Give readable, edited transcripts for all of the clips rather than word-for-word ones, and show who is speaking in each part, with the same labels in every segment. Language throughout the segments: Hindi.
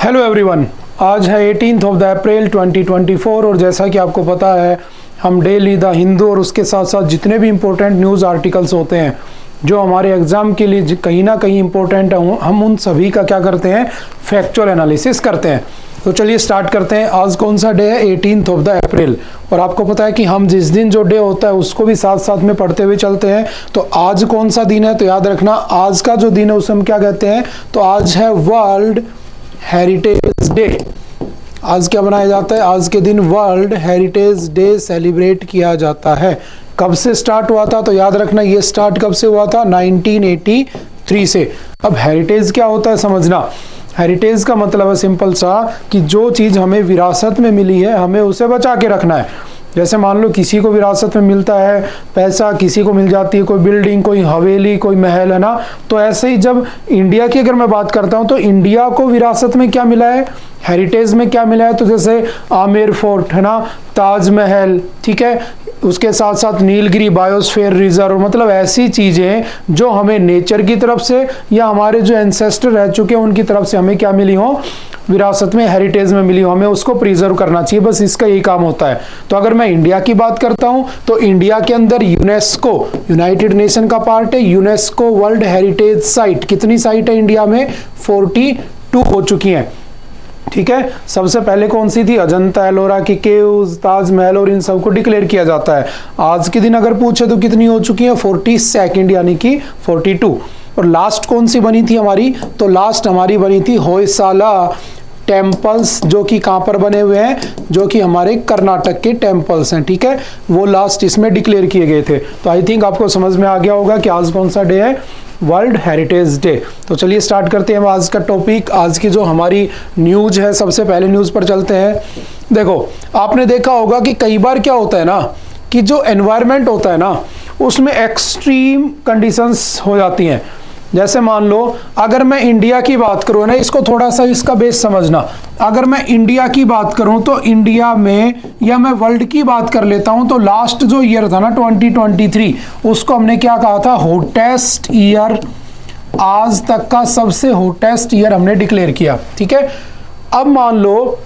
Speaker 1: हेलो एवरीवन, आज है 18 ऑफ द अप्रैल 2024 और जैसा कि आपको पता है हम डेली द हिंदू और उसके साथ साथ जितने भी इम्पोर्टेंट न्यूज़ आर्टिकल्स होते हैं जो हमारे एग्ज़ाम के लिए कहीं ना कहीं इम्पोर्टेंट है, हम उन सभी का क्या करते हैं, फैक्चुअल एनालिसिस करते हैं। तो चलिए स्टार्ट करते हैं। आज कौन सा डे है? 18 ऑफ द अप्रैल। और आपको पता है कि हम जिस दिन जो डे होता है उसको भी साथ साथ में पढ़ते हुए चलते हैं। तो आज कौन सा दिन है? तो याद रखना, आज का जो दिन है उसे हम क्या कहते हैं? तो आज है वर्ल्ड हेरिटेज डे। आज क्या बनाया जाता है? आज के दिन वर्ल्ड हेरिटेज डे सेलिब्रेट किया जाता है। कब से स्टार्ट हुआ था? तो याद रखना, ये स्टार्ट कब से हुआ था? 1983 से। अब हेरिटेज क्या होता है समझना। हेरिटेज का मतलब है सिंपल सा कि जो चीज़ हमें विरासत में मिली है हमें उसे बचा के रखना है। जैसे मान लो किसी को विरासत में मिलता है पैसा, किसी को मिल जाती है कोई बिल्डिंग, कोई हवेली, कोई महल, है ना। तो ऐसे ही जब इंडिया की अगर मैं बात करता हूँ तो इंडिया को विरासत में क्या मिला है, हेरिटेज में क्या मिला है? तो जैसे आमेर फोर्ट, है ना, ताजमहल, ठीक है, उसके साथ साथ नीलगिरी बायोस्फीयर रिजर्व, मतलब ऐसी चीज़ें जो हमें नेचर की तरफ से या हमारे जो एंसेस्टर रह चुके हैं उनकी तरफ से हमें क्या मिली हो, विरासत में, हेरिटेज में मिली हो, हमें उसको प्रिजर्व करना चाहिए। बस इसका यही काम होता है। तो अगर मैं इंडिया की बात करता हूं तो इंडिया के अंदर यूनेस्को, यूनाइटेड नेशन का पार्ट है, यूनेस्को वर्ल्ड हेरिटेज साइट, कितनी साइट है इंडिया में? 42 हो चुकी हैं। ठीक है, सबसे पहले कौन सी थी? अजंता एलोरा की केव्स, ताजमहल, और इन सबको डिक्लेयर किया जाता है। आज के दिन अगर पूछे तो कितनी हो चुकी है? 42 यानी कि 42। और लास्ट कौन सी बनी थी हमारी? तो लास्ट हमारी बनी थी होयसाला टेम्पल्स, जो कि कहाँ पर बने हुए हैं? जो कि हमारे कर्नाटक के टेम्पल्स हैं। ठीक है, वो लास्ट इसमें डिक्लेयर किए गए थे। तो आई थिंक आपको समझ में आ गया होगा कि आज कौन सा डे है, वर्ल्ड हेरिटेज डे। तो चलिए स्टार्ट करते हैं आज का टॉपिक। आज की जो हमारी न्यूज है, सबसे पहले न्यूज पर चलते हैं। देखो, आपने देखा होगा कि कई बार क्या होता है ना कि जो एनवायरनमेंट होता है ना उसमें एक्सट्रीम कंडीशंस हो जाती हैं। जैसे मान लो अगर मैं इंडिया की बात करूँ ना, इसको थोड़ा सा इसका बेस समझना। अगर मैं इंडिया की बात करूं तो इंडिया में, या मैं वर्ल्ड की बात कर लेता हूं, तो लास्ट जो ईयर था ना 2023, उसको हमने क्या कहा था? हॉटेस्ट ईयर, आज तक का सबसे हॉटेस्ट ईयर हमने डिक्लेयर किया। ठीक है, अब मान लो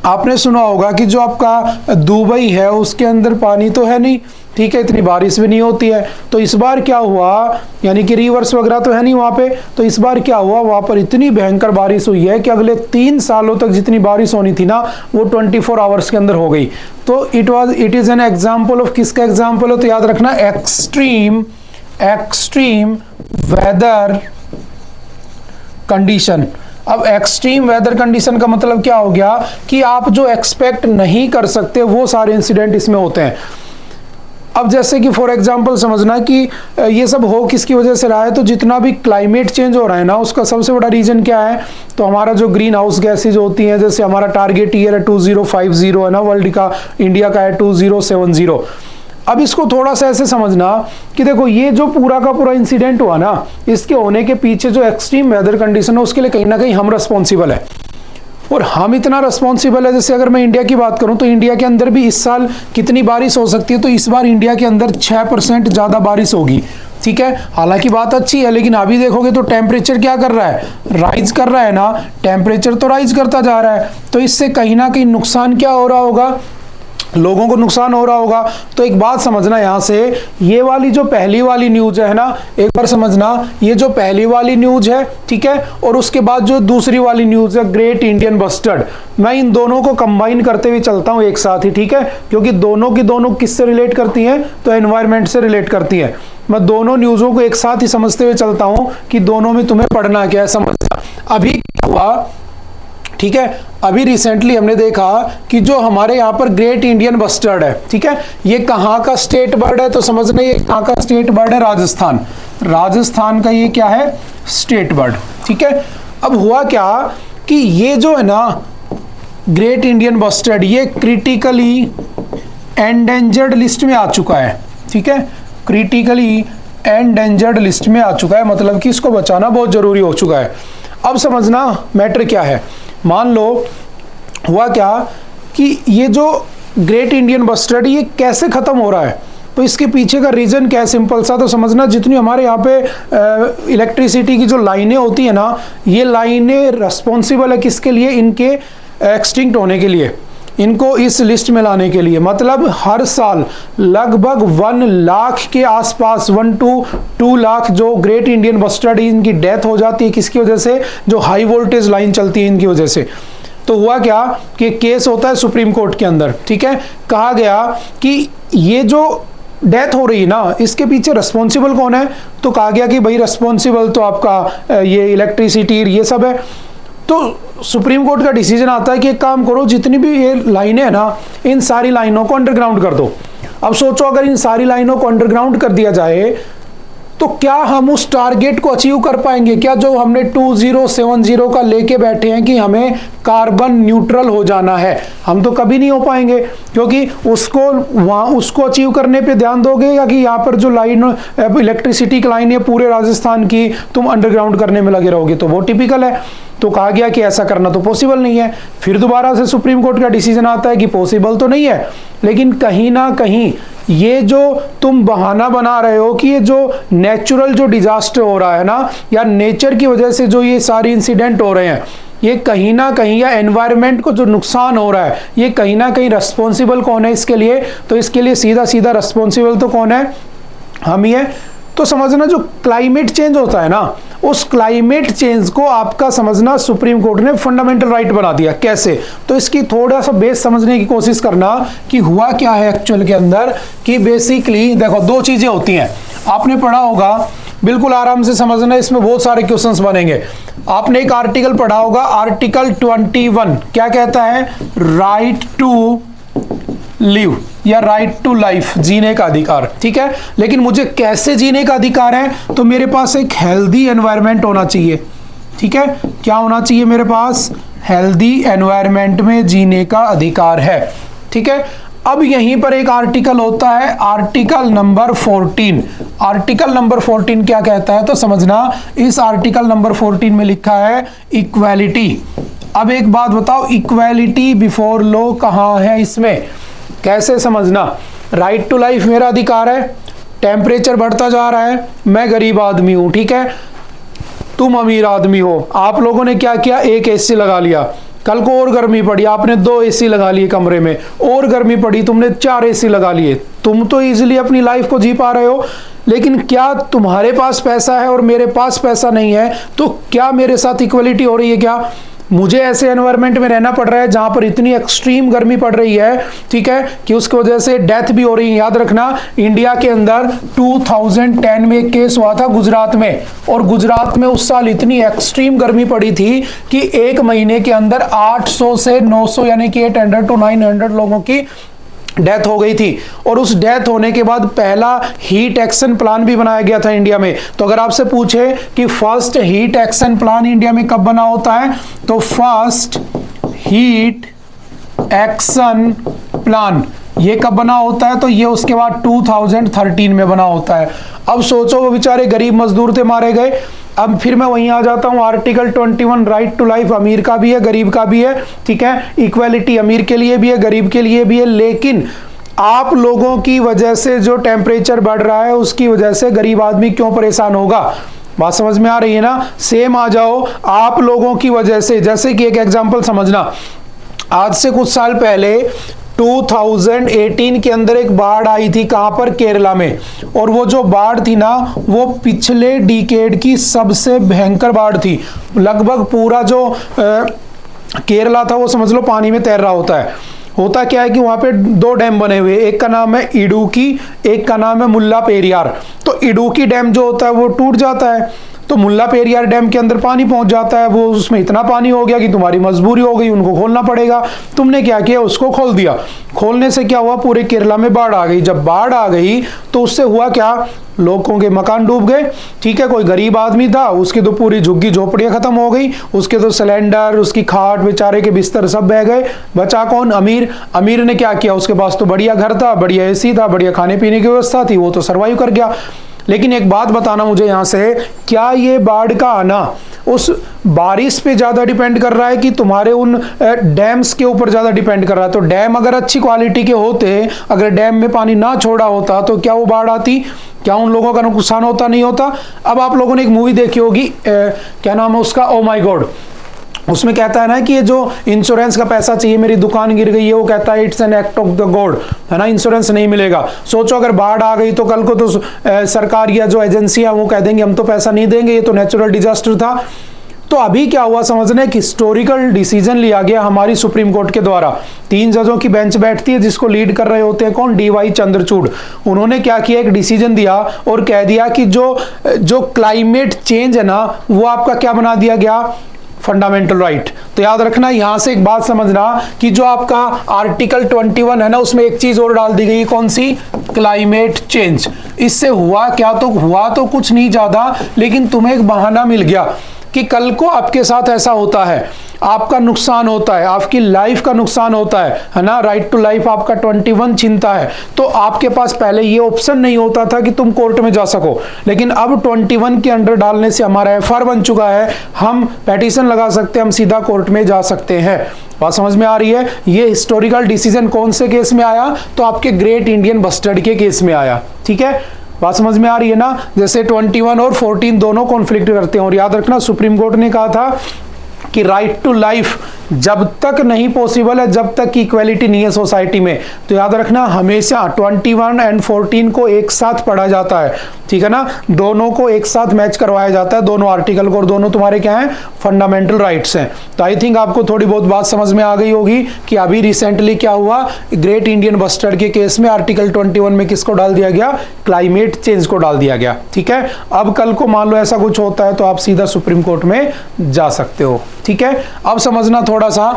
Speaker 1: आपने सुना होगा कि जो आपका दुबई है उसके अंदर पानी तो है नहीं, ठीक है, इतनी बारिश भी नहीं होती है। तो इस बार क्या हुआ, यानी कि रिवर्स वगैरह तो है नहीं वहाँ पे, तो इस बार क्या हुआ, वहाँ पर इतनी भयंकर बारिश हुई है कि अगले 3 सालों तक जितनी बारिश होनी थी ना वो 24 आवर्स के अंदर हो गई। तो it is an example of, किसका एग्जाम्पल हो? तो याद रखना, एक्सट्रीम वेदर कंडीशन। अब एक्सट्रीम वेदर कंडीशन का मतलब क्या हो गया कि आप जो एक्सपेक्ट नहीं कर सकते वो सारे इंसिडेंट इसमें होते हैं। अब जैसे कि फॉर एग्जांपल समझना कि ये सब हो किसकी वजह से रहा है, तो जितना भी क्लाइमेट चेंज हो रहा है ना उसका सबसे बड़ा रीजन क्या है? तो हमारा जो ग्रीन हाउस गैसेज होती हैं, जैसे हमारा टारगेट ईयर है 2050 है ना वर्ल्ड का, इंडिया का है 2070। अब इसको थोड़ा सा ऐसे समझना कि देखो ये जो पूरा का पूरा इंसिडेंट हुआ ना, इसके होने के पीछे जो एक्सट्रीम वेदर कंडीशन है उसके लिए कहीं ना कहीं हम रिस्पॉन्सिबल है। और हम इतना रिस्पॉन्सिबल है, जैसे अगर मैं इंडिया की बात करूं तो इंडिया के अंदर भी इस साल कितनी बारिश हो सकती है? तो इस बार इंडिया के अंदर 6% ज़्यादा बारिश होगी। ठीक है, हालांकि बात अच्छी है, लेकिन अभी देखोगे तो टेम्परेचर क्या कर रहा है? राइज कर रहा है ना, टेम्परेचर तो राइज करता जा रहा है। तो इससे कहीं ना कहीं नुकसान क्या हो रहा होगा? लोगों को नुकसान हो रहा होगा। तो एक बात समझना, यहाँ से ये वाली जो पहली वाली न्यूज है ना, एक बार समझना, ये जो पहली वाली न्यूज है, ठीक है, और उसके बाद जो दूसरी वाली न्यूज है ग्रेट इंडियन बस्टर्ड, मैं इन दोनों को कंबाइन करते हुए चलता हूँ एक साथ ही। ठीक है, क्योंकि दोनों की दोनों किससे रिलेट करती हैं? तो एनवायरनमेंट से रिलेट करती हैं। मैं दोनों न्यूज़ों को एक साथ ही समझते हुए चलता हूँ कि दोनों में तुम्हें पढ़ना क्या है, समझना। अभी क्या हुआ, ठीक है, अभी रिसेंटली हमने देखा कि जो हमारे यहाँ पर ग्रेट इंडियन बस्टर्ड है, ठीक है, ये कहाँ का स्टेट बर्ड है? तो समझना ये कहाँ का स्टेट बर्ड है? राजस्थान। राजस्थान का ये क्या है? State bird. ठीक है, अब हुआ क्या कि ये जो है ना ग्रेट इंडियन बस्टर्ड, ये क्रिटिकली एंडेंजर्ड लिस्ट में आ चुका है। ठीक है, क्रिटिकली एंडेंजर्ड लिस्ट में आ चुका है, मतलब कि इसको बचाना बहुत जरूरी हो चुका है। अब समझना मैटर क्या है। मान लो हुआ क्या कि ये जो ग्रेट इंडियन बस्टर्ड ये कैसे खत्म हो रहा है? तो इसके पीछे का रीज़न क्या है? सिंपल सा तो समझना, जितनी हमारे यहाँ पे इलेक्ट्रिसिटी की जो लाइनें होती है ना, ये लाइनें रिस्पॉन्सिबल है किसके लिए? इनके एक्सटिंक्ट होने के लिए, इनको इस लिस्ट में लाने के लिए। मतलब हर साल लगभग 1 लाख के आसपास, 1 to 2 लाख जो ग्रेट इंडियन बस्टर्ड इनकी डेथ हो जाती है। किसकी वजह से? जो हाई वोल्टेज लाइन चलती है इनकी वजह से। तो हुआ क्या कि केस होता है सुप्रीम कोर्ट के अंदर, ठीक है। कहा गया कि ये जो डेथ हो रही है ना, इसके पीछे रिस्पॉन्सिबल कौन है? तो कहा गया कि भाई रिस्पॉन्सिबल तो आपका ये इलेक्ट्रिसिटी ये सब है। तो सुप्रीम कोर्ट का डिसीजन आता है कि एक काम करो, जितनी भी ये लाइनें हैं ना, इन सारी लाइनों को अंडरग्राउंड कर दो। अब सोचो, अगर इन सारी लाइनों को अंडरग्राउंड कर दिया जाए तो क्या हम उस टारगेट को अचीव कर पाएंगे? क्या जो हमने 2070 का लेके बैठे हैं कि हमें कार्बन न्यूट्रल हो जाना है, हम तो कभी नहीं हो पाएंगे, क्योंकि उसको अचीव करने पे ध्यान दोगे या कि यहाँ पर जो लाइन इलेक्ट्रिसिटी की लाइन है पूरे राजस्थान की, तुम अंडरग्राउंड करने में लगे रहोगे? तो वो टिपिकल है। तो कहा गया कि ऐसा करना तो पॉसिबल नहीं है। फिर दोबारा से सुप्रीम कोर्ट का डिसीजन आता है कि पॉसिबल तो नहीं है, लेकिन कहीं ना कहीं ये जो तुम बहाना बना रहे हो कि ये जो नेचुरल जो डिजास्टर हो रहा है ना, या नेचर की वजह से जो ये सारे इंसिडेंट हो रहे हैं, ये कहीं ना कहीं, या एनवायरनमेंट को जो नुकसान हो रहा है, ये कहीं ना कहीं रिस्पॉन्सिबल कौन है इसके लिए? तो इसके लिए सीधा सीधा रिस्पॉन्सिबल तो कौन है? हम ही है। तो समझना, जो क्लाइमेट चेंज होता है ना, उस क्लाइमेट चेंज को आपका समझना सुप्रीम कोर्ट ने फंडामेंटल राइट बना दिया। कैसे? तो इसकी थोड़ा सा बेस समझने की कोशिश करना कि हुआ क्या है एक्चुअल के अंदर। कि बेसिकली देखो, 2 चीजें होती हैं, आपने पढ़ा होगा, बिल्कुल आराम से समझना, इसमें बहुत सारे क्वेश्चंस बनेंगे। आपने एक आर्टिकल पढ़ा होगा, आर्टिकल 21 क्या कहता है? राइट टू लिव या राइट टू लाइफ, जीने का अधिकार, ठीक है। लेकिन मुझे कैसे जीने का अधिकार है? तो मेरे पास एक हेल्दी एनवायरनमेंट होना चाहिए, ठीक है। क्या होना चाहिए मेरे पास? हेल्दी एनवायरनमेंट में जीने का अधिकार है, ठीक है। अब यहीं पर एक आर्टिकल होता है, आर्टिकल नंबर 14। आर्टिकल नंबर 14 क्या कहता है? तो समझना, इस आर्टिकल नंबर 14 में लिखा है इक्वालिटी। अब एक बात बताओ, इक्वालिटी बिफोर लॉ कहाँ है इसमें? कैसे समझना? राइट टू लाइफ मेरा अधिकार है, टेम्परेचर बढ़ता जा रहा है, मैं गरीब आदमी हूं, ठीक है, तुम अमीर आदमी हो। आप लोगों ने क्या किया? एक एसी लगा लिया, कल को और गर्मी पड़ी, आपने 2 एसी लगा लिए कमरे में, और गर्मी पड़ी, तुमने 4 एसी लगा लिए। तुम तो इजीली अपनी लाइफ को जी पा रहे हो, लेकिन क्या तुम्हारे पास पैसा है और मेरे पास पैसा नहीं है? तो क्या मेरे साथ इक्वलिटी हो रही है? क्या मुझे ऐसे एनवायरनमेंट में रहना पड़ रहा है जहां पर इतनी एक्सट्रीम गर्मी पड़ रही है, ठीक है, कि उसकी वजह से डेथ भी हो रही है? याद रखना, इंडिया के अंदर 2010 में एक केस हुआ था गुजरात में, और गुजरात में उस साल इतनी एक्सट्रीम गर्मी पड़ी थी कि 1 महीने के अंदर 800 से 900 यानी कि 800 to 900 लोगों की डेथ हो गई थी। और उस डेथ होने के बाद पहला हीट एक्शन प्लान भी बनाया गया था इंडिया में। तो अगर आपसे पूछे कि first heat action plan India में कब बना होता है, तो फर्स्ट हीट एक्शन प्लान ये कब बना होता है? तो ये उसके बाद 2013 में बना होता है। अब सोचो, वो बेचारे गरीब मजदूर थे, मारे गए। अब फिर मैं वहीं आ जाता हूं, आर्टिकल 21 राइट टू लाइफ अमीर का भी है, गरीब का भी है, ठीक है। इक्वालिटी अमीर के लिए भी है, गरीब के लिए भी है। लेकिन आप लोगों की वजह से जो टेम्परेचर बढ़ रहा है, उसकी वजह से गरीब आदमी क्यों परेशान होगा? बात समझ में आ रही है ना? सेम आ जाओ, आप लोगों की वजह से, जैसे कि एक एग्जांपल समझना, आज से कुछ साल पहले 2018 के अंदर एक बाढ़ आई थी, कहां पर? केरला में। और वो जो बाढ़ थी ना, वो पिछले डिकेड की सबसे भयंकर बाढ़ थी। लगभग पूरा जो केरला था वो समझ लो पानी में तैर रहा होता है। होता क्या है कि वहां पे 2 डैम बने हुए, एक का नाम है इडुक्की, एक का नाम है मुल्ला पेरियार। तो इडुक्की डैम जो होता है वो टूट जाता है, तो मुल्ला पेरियार डैम के अंदर पानी पहुंच जाता है। वो उसमें इतना पानी हो गया कि तुम्हारी मजबूरी हो गई, उनको खोलना पड़ेगा। तुमने क्या किया? उसको खोल दिया। खोलने से क्या हुआ? पूरे केरला में बाढ़ आ गई। जब बाढ़ आ गई तो उससे हुआ क्या? लोगों के मकान डूब गए, ठीक है। कोई गरीब आदमी था, उसकी तो पूरी झुग्गी झोपड़ियां खत्म हो गई, उसके तो सिलेंडर, उसकी खाट, बेचारे के बिस्तर सब बह गए। बचा कौन? अमीर। अमीर ने क्या किया? उसके पास तो बढ़िया घर था, बढ़िया एसी था, बढ़िया खाने पीने की व्यवस्था थी, वो तो सर्वाइव कर गया। लेकिन एक बात बताना मुझे यहां से, क्या ये बाढ़ का आना उस बारिश पे ज्यादा डिपेंड कर रहा है कि तुम्हारे उन डैम्स के ऊपर ज्यादा डिपेंड कर रहा है? तो डैम अगर अच्छी क्वालिटी के होते, अगर डैम में पानी ना छोड़ा होता तो क्या वो बाढ़ आती? क्या उन लोगों का नुकसान होता? नहीं होता। अब आप लोगों ने एक मूवी देखी होगी, क्या नाम है उसका, ओ माय गॉड। उसमें कहता है ना कि ये जो इंश्योरेंस का पैसा चाहिए, मेरी दुकान गिर गई है, वो कहता है it's an act of the God, है ना, इंश्योरेंस नहीं मिलेगा। सोचो अगर बाढ़ आ गई तो कल को तो सरकार या जो एजेंसियां वो कह देंगे हम तो पैसा नहीं देंगे, ये तो नेचुरल डिजास्टर था। तो अभी क्या हुआ समझने, कि हिस्टोरिकल डिसीजन लिया गया हमारी सुप्रीम कोर्ट के द्वारा। 3 जजों की बेंच बैठती है जिसको लीड कर रहे होते हैं कौन, DY चंद्रचूड़। उन्होंने क्या किया, एक डिसीजन दिया और कह दिया कि जो क्लाइमेट चेंज है ना, वो आपका क्या बना दिया गया, फंडामेंटल राइट। तो याद रखना, यहां से एक बात समझना कि जो आपका आर्टिकल 21 है ना, उसमें एक चीज और डाल दी गई, कौन सी, क्लाइमेट चेंज। इससे हुआ क्या, तो हुआ तो कुछ नहीं ज्यादा, लेकिन तुम्हें एक बहाना मिल गया कि कल को आपके साथ ऐसा होता है, आपका नुकसान होता है, आपकी लाइफ का नुकसान होता है ना, राइट टू लाइफ आपका 21 छीनता है। तो आपके पास पहले ये ऑप्शन नहीं होता था कि तुम कोर्ट में जा सको, लेकिन अब 21 के अंडर डालने से हमारा FR बन चुका है, हम पेटिशन लगा सकते हैं, हम सीधा कोर्ट में जा सकते हैं। बात समझ में आ रही है? ये हिस्टोरिकल डिसीजन कौन से केस में आया, तो आपके ग्रेट इंडियन बस्टर्ड के केस में आया। ठीक है, बात समझ में आ रही है ना? जैसे 21 और 14 दोनों कॉन्फ्लिक्ट करते हैं। और याद रखना, सुप्रीम कोर्ट ने कहा था कि राइट टू लाइफ जब तक नहीं पॉसिबल है, जब तक इक्वालिटी नहीं है सोसाइटी में। तो याद रखना, हमेशा 21 एंड 14 को एक साथ पढ़ा जाता है, ठीक है ना, दोनों को एक साथ मैच करवाया जाता है, दोनों आर्टिकल को, और दोनों तुम्हारे क्या हैं, फंडामेंटल राइट्स हैं। तो आई थिंक आपको थोड़ी बहुत बात समझ में आ गई होगी कि अभी रिसेंटली क्या हुआ, ग्रेट इंडियन बस्टर्ड के केस में आर्टिकल 21 में किसको डाल दिया गया, क्लाइमेट चेंज को डाल दिया गया। ठीक है, अब कल को मान लो ऐसा कुछ होता है तो आप सीधा सुप्रीम कोर्ट में जा सकते हो। ठीक है, अब समझना थोड़ा सा,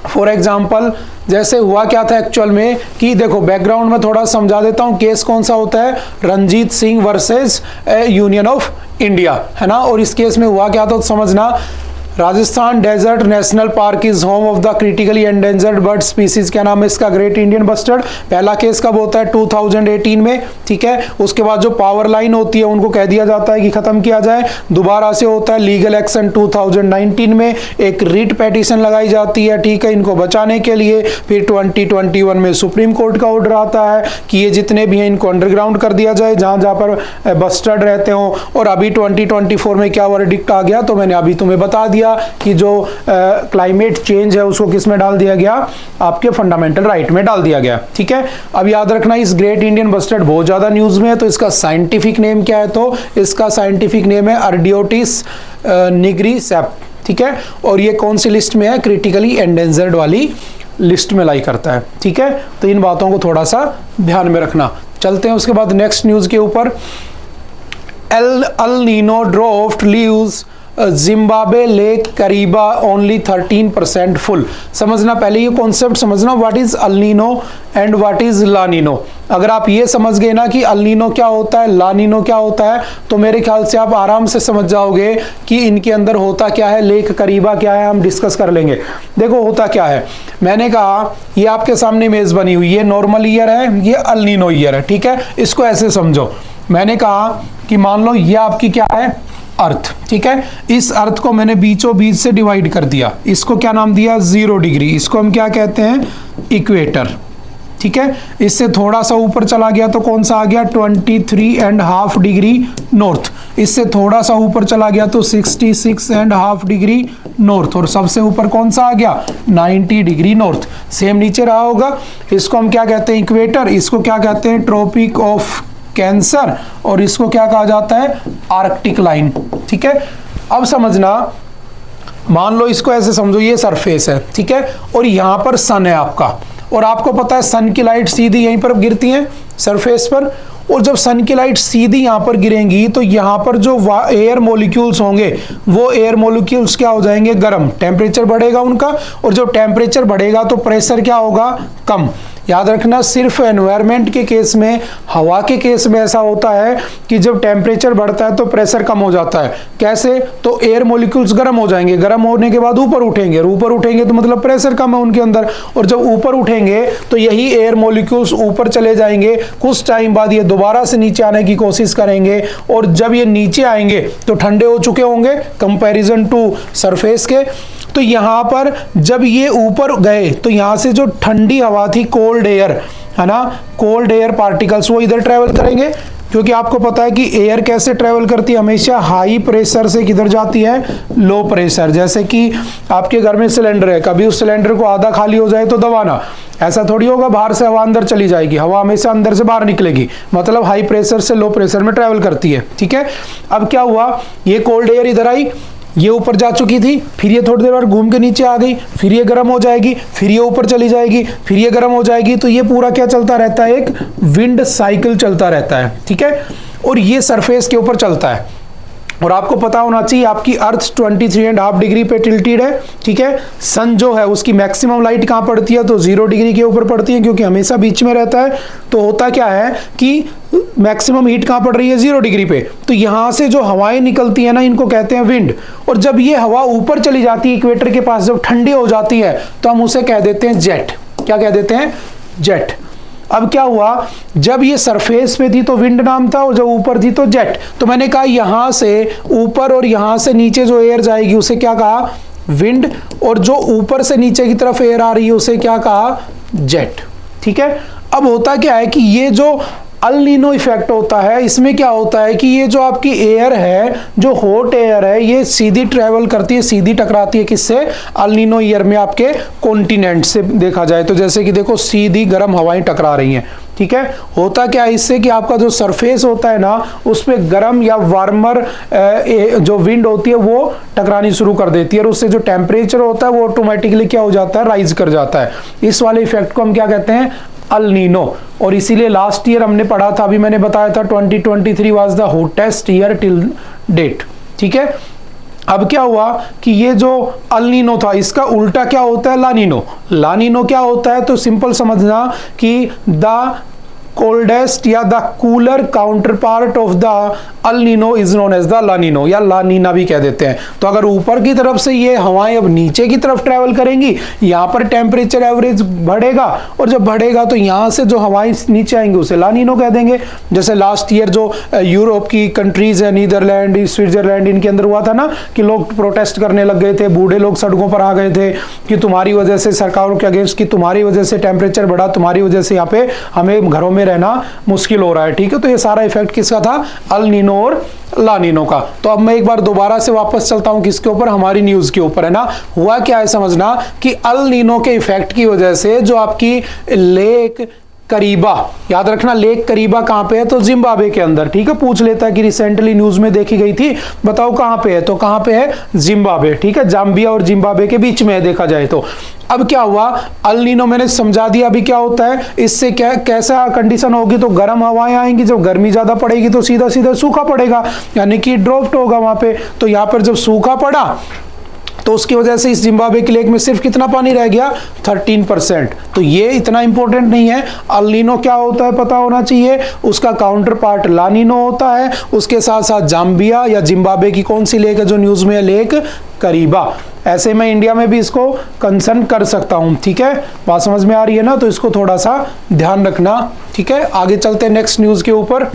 Speaker 1: फॉर एग्जाम्पल जैसे हुआ क्या था एक्चुअल में, कि देखो बैकग्राउंड में थोड़ा समझा देता हूं, केस कौन सा होता है, Ranjit Singh versus union of India, है ना। और इस केस में हुआ क्या था तो समझना, Rajasthan desert national park is home of the critically endangered bird species, क्या नाम है इसका, ग्रेट इंडियन बस्टर्ड। पहला केस कब होता है, 2018 में। ठीक है, उसके बाद जो पावर लाइन होती है उनको कह दिया जाता है कि खत्म किया जाए। दोबारा से होता है लीगल एक्शन 2019 में, एक रिट पेटिशन लगाई जाती है, ठीक है, इनको बचाने के लिए। फिर 2021 में सुप्रीम कोर्ट का ऑर्डर आता है कि ये जितने भी हैं इनको अंडरग्राउंड कर दिया जाए जहां जहां पर बस्टर्ड रहते हो। और अभी 2024 में क्या वर्डिक्ट आ गया, तो मैंने अभी तुम्हें बता दिया कि जो क्लाइमेट चेंज है उसको किस में डाल दिया गया, आपके फंडामेंटल राइट में डाल दिया गया। ठीक है, अब याद रखना, इस ग्रेट इंडियन बस्टर्ड बहुत ज्यादा न्यूज में है, तो इसका साइंटिफिक नेम क्या है, तो इसका साइंटिफिक नेम है अर्डियोटिस निग्रिसेप। ठीक है, और ये कौन सी लिस्ट में है, क्रिटिकली एंडेंजर्ड वाली लिस्ट में लाई करता है। ठीक है, तो इन बातों को थोड़ा सा ध्यान में रखना। चलते हैं उसके बाद नेक्स्ट न्यूज के ऊपर। El Nino drought leaves Zimbabwe lake Kariba only 13% full. समझना, पहले ये कॉन्सेप्ट समझना, what is El Nino and what is La Nino. अगर आप ये समझ गए ना कि अल नीनो क्या होता है, ला नीनो क्या होता है, तो मेरे ख्याल से आप आराम से समझ जाओगे कि इनके अंदर होता क्या है, लेक करीबा क्या है, हम डिस्कस कर लेंगे। देखो होता क्या है, मैंने कहा ये आपके सामने इमेज बनी हुई है, नॉर्मल ईयर है, ये अल नीनो ईयर है। ठीक है, इसको ऐसे समझो, मैंने कहा कि मान लो ये आपकी क्या है, अर्थ। ठीक है, इस अर्थ को मैंने बीचों बीच से डिवाइड कर दिया, इसको क्या नाम दिया, 0 डिग्री, इसको हम क्या कहते हैं, इक्वेटर। ठीक है, इससे थोड़ा सा ऊपर चला गया तो कौन सा आ गया, 23.5 डिग्री नॉर्थ। इससे थोड़ा सा ऊपर चला गया तो 66.5 डिग्री नॉर्थ। और सबसे ऊपर कौन सा आ गया, 90 डिग्री नॉर्थ। सेम नीचे रहा होगा, इसको हम क्या कहते हैं, इक्वेटर, इसको क्या कहते हैं, ट्रॉपिक ऑफ कैंसर, और इसको क्या कहा जाता है, आर्कटिक लाइन। ठीक है, अब समझना, मान लो इसको ऐसे समझो, ये सरफेस है, ठीक है, और यहां पर सन है आपका, और आपको पता है सन की लाइट सीधी यहीं पर गिरती है सरफेस पर। और जब सन की लाइट सीधी यहां पर गिरेंगी तो यहां पर जो एयर मॉलिक्यूल्स होंगे, वो एयर मॉलिक्यूल्स क्या हो जाएंगे, गर्म, टेम्परेचर बढ़ेगा उनका, और जब टेम्परेचर बढ़ेगा तो प्रेशर क्या होगा, कम। याद रखना, सिर्फ एनवायरनमेंट के केस में, हवा के केस में ऐसा होता है कि जब टेम्परेचर बढ़ता है तो प्रेशर कम हो जाता है। कैसे? तो एयर मॉलिक्यूल्स गर्म हो जाएंगे, गर्म होने के बाद ऊपर उठेंगे, और ऊपर उठेंगे तो मतलब प्रेशर कम है उनके अंदर, और जब ऊपर उठेंगे तो यही एयर मॉलिक्यूल्स ऊपर चले जाएंगे, कुछ टाइम बाद ये दोबारा से नीचे आने की कोशिश करेंगे, और जब ये नीचे आएंगे तो ठंडे हो चुके होंगे कंपैरिजन टू सरफेस के। तो यहां पर जब ये ऊपर गए तो यहां से जो ठंडी हवा थी, कोल्ड एयर है ना, कोल्ड एयर पार्टिकल्स, वो इधर ट्रेवल करेंगे, क्योंकि आपको पता है कि एयर कैसे ट्रेवल करती है, हमेशा हाई प्रेशर से किधर जाती है, लो प्रेशर। जैसे कि आपके घर में सिलेंडर है, कभी उस सिलेंडर को आधा खाली हो जाए तो दबाना, ऐसा थोड़ी होगा बाहर से हवा अंदर चली जाएगी, हवा हमेशा अंदर से बाहर निकलेगी, मतलब हाई प्रेशर से लो प्रेशर में ट्रेवल करती है। ठीक है, अब क्या हुआ, ये कोल्ड एयर इधर आई, ये ऊपर जा चुकी थी, फिर ये थोड़ी देर बाद घूम के नीचे आ गई, फिर ये गर्म हो जाएगी, फिर ये ऊपर चली जाएगी, फिर ये गर्म हो जाएगी। तो ये पूरा क्या चलता रहता है, एक विंड साइकिल चलता रहता है। ठीक है, और ये सरफेस के ऊपर चलता है। और आपको पता होना चाहिए आपकी अर्थ 23.5 डिग्री पे टिल्टेड है। ठीक है, सन जो है उसकी मैक्सिमम लाइट कहाँ पड़ती है, तो 0 डिग्री के ऊपर पड़ती है, क्योंकि हमेशा बीच में रहता है। तो होता क्या है कि मैक्सिमम हीट कहाँ पड़ रही है, 0 डिग्री पे। तो यहां से जो हवाएं निकलती है ना, इनको कहते हैं विंड। और जब ये हवा ऊपर चली जाती है इक्वेटर के पास, जब ठंडी हो जाती है, तो हम उसे कह देते हैं जेट। क्या कह देते हैं, जेट। अब क्या हुआ, जब ये सरफेस पे थी तो विंड नाम था, और जब ऊपर थी तो जेट। तो मैंने कहा यहां से ऊपर और यहां से नीचे जो एयर जाएगी उसे क्या कहा, विंड, और जो ऊपर से नीचे की तरफ एयर आ रही है उसे क्या कहा, जेट। ठीक है, अब होता क्या है कि ये जो अल नीनो इफेक्ट होता है, इसमें क्या होता है कि ये जो आपकी एयर है, जो हॉट एयर है, ये सीधी ट्रेवल करती है, सीधी टकराती है किससे, अल नीनो ईयर में आपके कॉन्टिनेंट से देखा जाए तो। जैसे कि देखो सीधी गर्म हवाएं टकरा रही हैं। ठीक है, होता क्या है इससे कि आपका जो सरफेस होता है ना, उस पर गर्म या वार्मर जो विंड होती है वो टकरानी शुरू कर देती है, और उससे जो टेम्परेचर होता है वो ऑटोमेटिकली क्या हो जाता है, राइज कर जाता है। इस वाले इफेक्ट को हम क्या कहते हैं, अल नीनो। और इसीलिए लास्ट ईयर हमने पढ़ा था, अभी मैंने बताया था 2023 was the hottest year till date. ठीक है, अब क्या हुआ कि ये जो अल नीनो था, इसका उल्टा क्या होता है, ला नीनो। ला नीनो क्या होता है, तो सिंपल समझना कि द कोल्डेस्ट या the cooler counterpart of the El Nino is known as the La Nino, या ला नीना भी कह देते हैं। तो अगर ऊपर की तरफ से ये हवाएं अब नीचे की तरफ ट्रेवल करेंगी, यहाँ पर टेम्परेचर एवरेज बढ़ेगा, और जब बढ़ेगा तो यहाँ से जो हवाएं नीचे आएंगी उसे ला नीनो कह देंगे। जैसे लास्ट ईयर जो यूरोप की कंट्रीज है, नीदरलैंड, स्विट्जरलैंड, इनके अंदर हुआ था ना कि लोग प्रोटेस्ट करने लग गए थे, बूढ़े लोग सड़कों पर आ गए थे कि तुम्हारी वजह से, सरकारों के अगेंस्ट, कि तुम्हारी वजह से टेम्परेचर बढ़ा, तुम्हारी वजह से यहाँ पे हमें घरों में रहना मुश्किल हो रहा है। ठीक है, तो ये सारा इफेक्ट किसका था, अल नीनो और ला नीनो का। तो अब मैं एक बार दोबारा से वापस चलता हूं किसके ऊपर, हमारी न्यूज के ऊपर, है ना। हुआ क्या है समझना कि अल नीनो के इफेक्ट की वजह से जो आपकी लेक करीबा, याद रखना लेक करीबा कहां पे है, तो जिम्बाब्वे के अंदर। ठीक है, पूछ लेता है कि रिसेंटली न्यूज में देखी गई थी, बताओ कहां पे है, तो कहां पे है, जिम्बाब्वे। ठीक है, जाम्बिया और जिम्बाब्वे के बीच में है देखा जाए तो। अब क्या हुआ, अल नीनो मैंने समझा दिया अभी क्या होता है, इससे क्या कैसा कंडीशन होगी, तो गर्म हवाएं आएंगी, जब गर्मी ज्यादा पड़ेगी तो सीधा सीधा सूखा पड़ेगा, यानी कि ड्रॉप्ड होगा वहां पे। तो यहां पर जब सूखा पड़ा तो उसकी वजह से इस जिम्बाब्वे के लेक में सिर्फ कितना पानी रह गया, 13%। तो ये इतना इंपॉर्टेंट नहीं है। अल नीनो क्या होता है पता होना चाहिए, उसका काउंटर पार्ट ला नीनो होता है। उसके साथ साथ जाम्बिया या जिम्बाब्वे की कौन सी लेक है जो न्यूज में है, लेक करीबा। ऐसे मैं इंडिया में भी इसको कंसर्न कर सकता हूं। ठीक है, बात समझ में आ रही है ना, तो इसको थोड़ा सा ध्यान रखना। ठीक है, आगे चलते हैं नेक्स्ट न्यूज के ऊपर।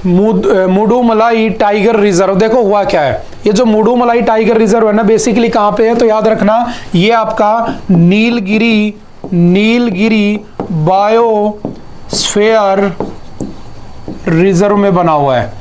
Speaker 1: मुडुमलाई टाइगर रिजर्व, देखो हुआ क्या है, ये जो मुडुमलाई टाइगर रिजर्व है ना, बेसिकली कहां पे है, तो याद रखना ये आपका नीलगिरी बायोस्फीयर रिजर्व में बना हुआ है।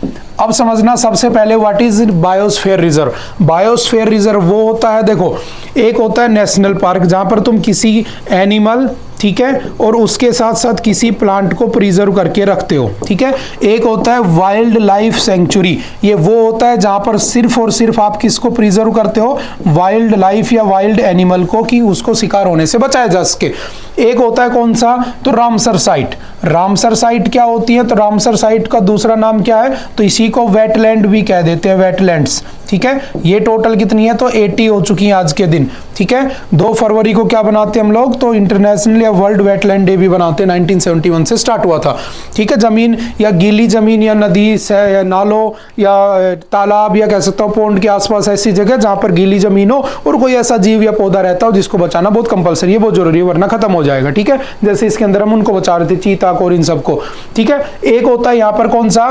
Speaker 1: अब समझना सबसे पहले what is biosphere reserve. Biosphere reserve वो होता है, देखो एक होता है नेशनल पार्क जहां पर तुम किसी एनिमल, ठीक है, और उसके साथ साथ किसी प्लांट को प्रिजर्व करके रखते हो। ठीक है, एक होता है वाइल्ड लाइफ सेंचुरी, ये वो होता है जहां पर सिर्फ और सिर्फ आप किसको प्रिजर्व करते हो, वाइल्ड लाइफ या वाइल्ड एनिमल को, कि उसको शिकार होने से बचाया जा सके। एक होता है कौन सा, तो रामसर साइट। रामसर साइट क्या होती है, तो रामसर साइट का दूसरा नाम क्या है, तो इसी को वेटलैंड भी कह देते हैं, वेटलैंड्स। ठीक है, ये टोटल कितनी है, तो 80 हो चुकी है आज के दिन। ठीक है, 2 फरवरी को क्या बनाते हैं हम लोग, तो इंटरनेशनल या वर्ल्ड वेटलैंड डे भी बनाते हैं, 1971 से स्टार्ट हुआ था। ठीक है, जमीन या गीली जमीन या नदी से या नालों या तालाब या कह सकता हूँ पोंड के आसपास ऐसी जगह जहां पर गीली जमीन हो और कोई ऐसा जीव या पौधा रहता हो जिसको बचाना बहुत कंपलसरी है, बहुत जरूरी है, वरना खत्म हो जाएगा। ठीक है, जैसे इसके अंदर हम उनको बचा रहे थे, चीता और इन सबको। ठीक है, एक होता है यहां पर कौन सा,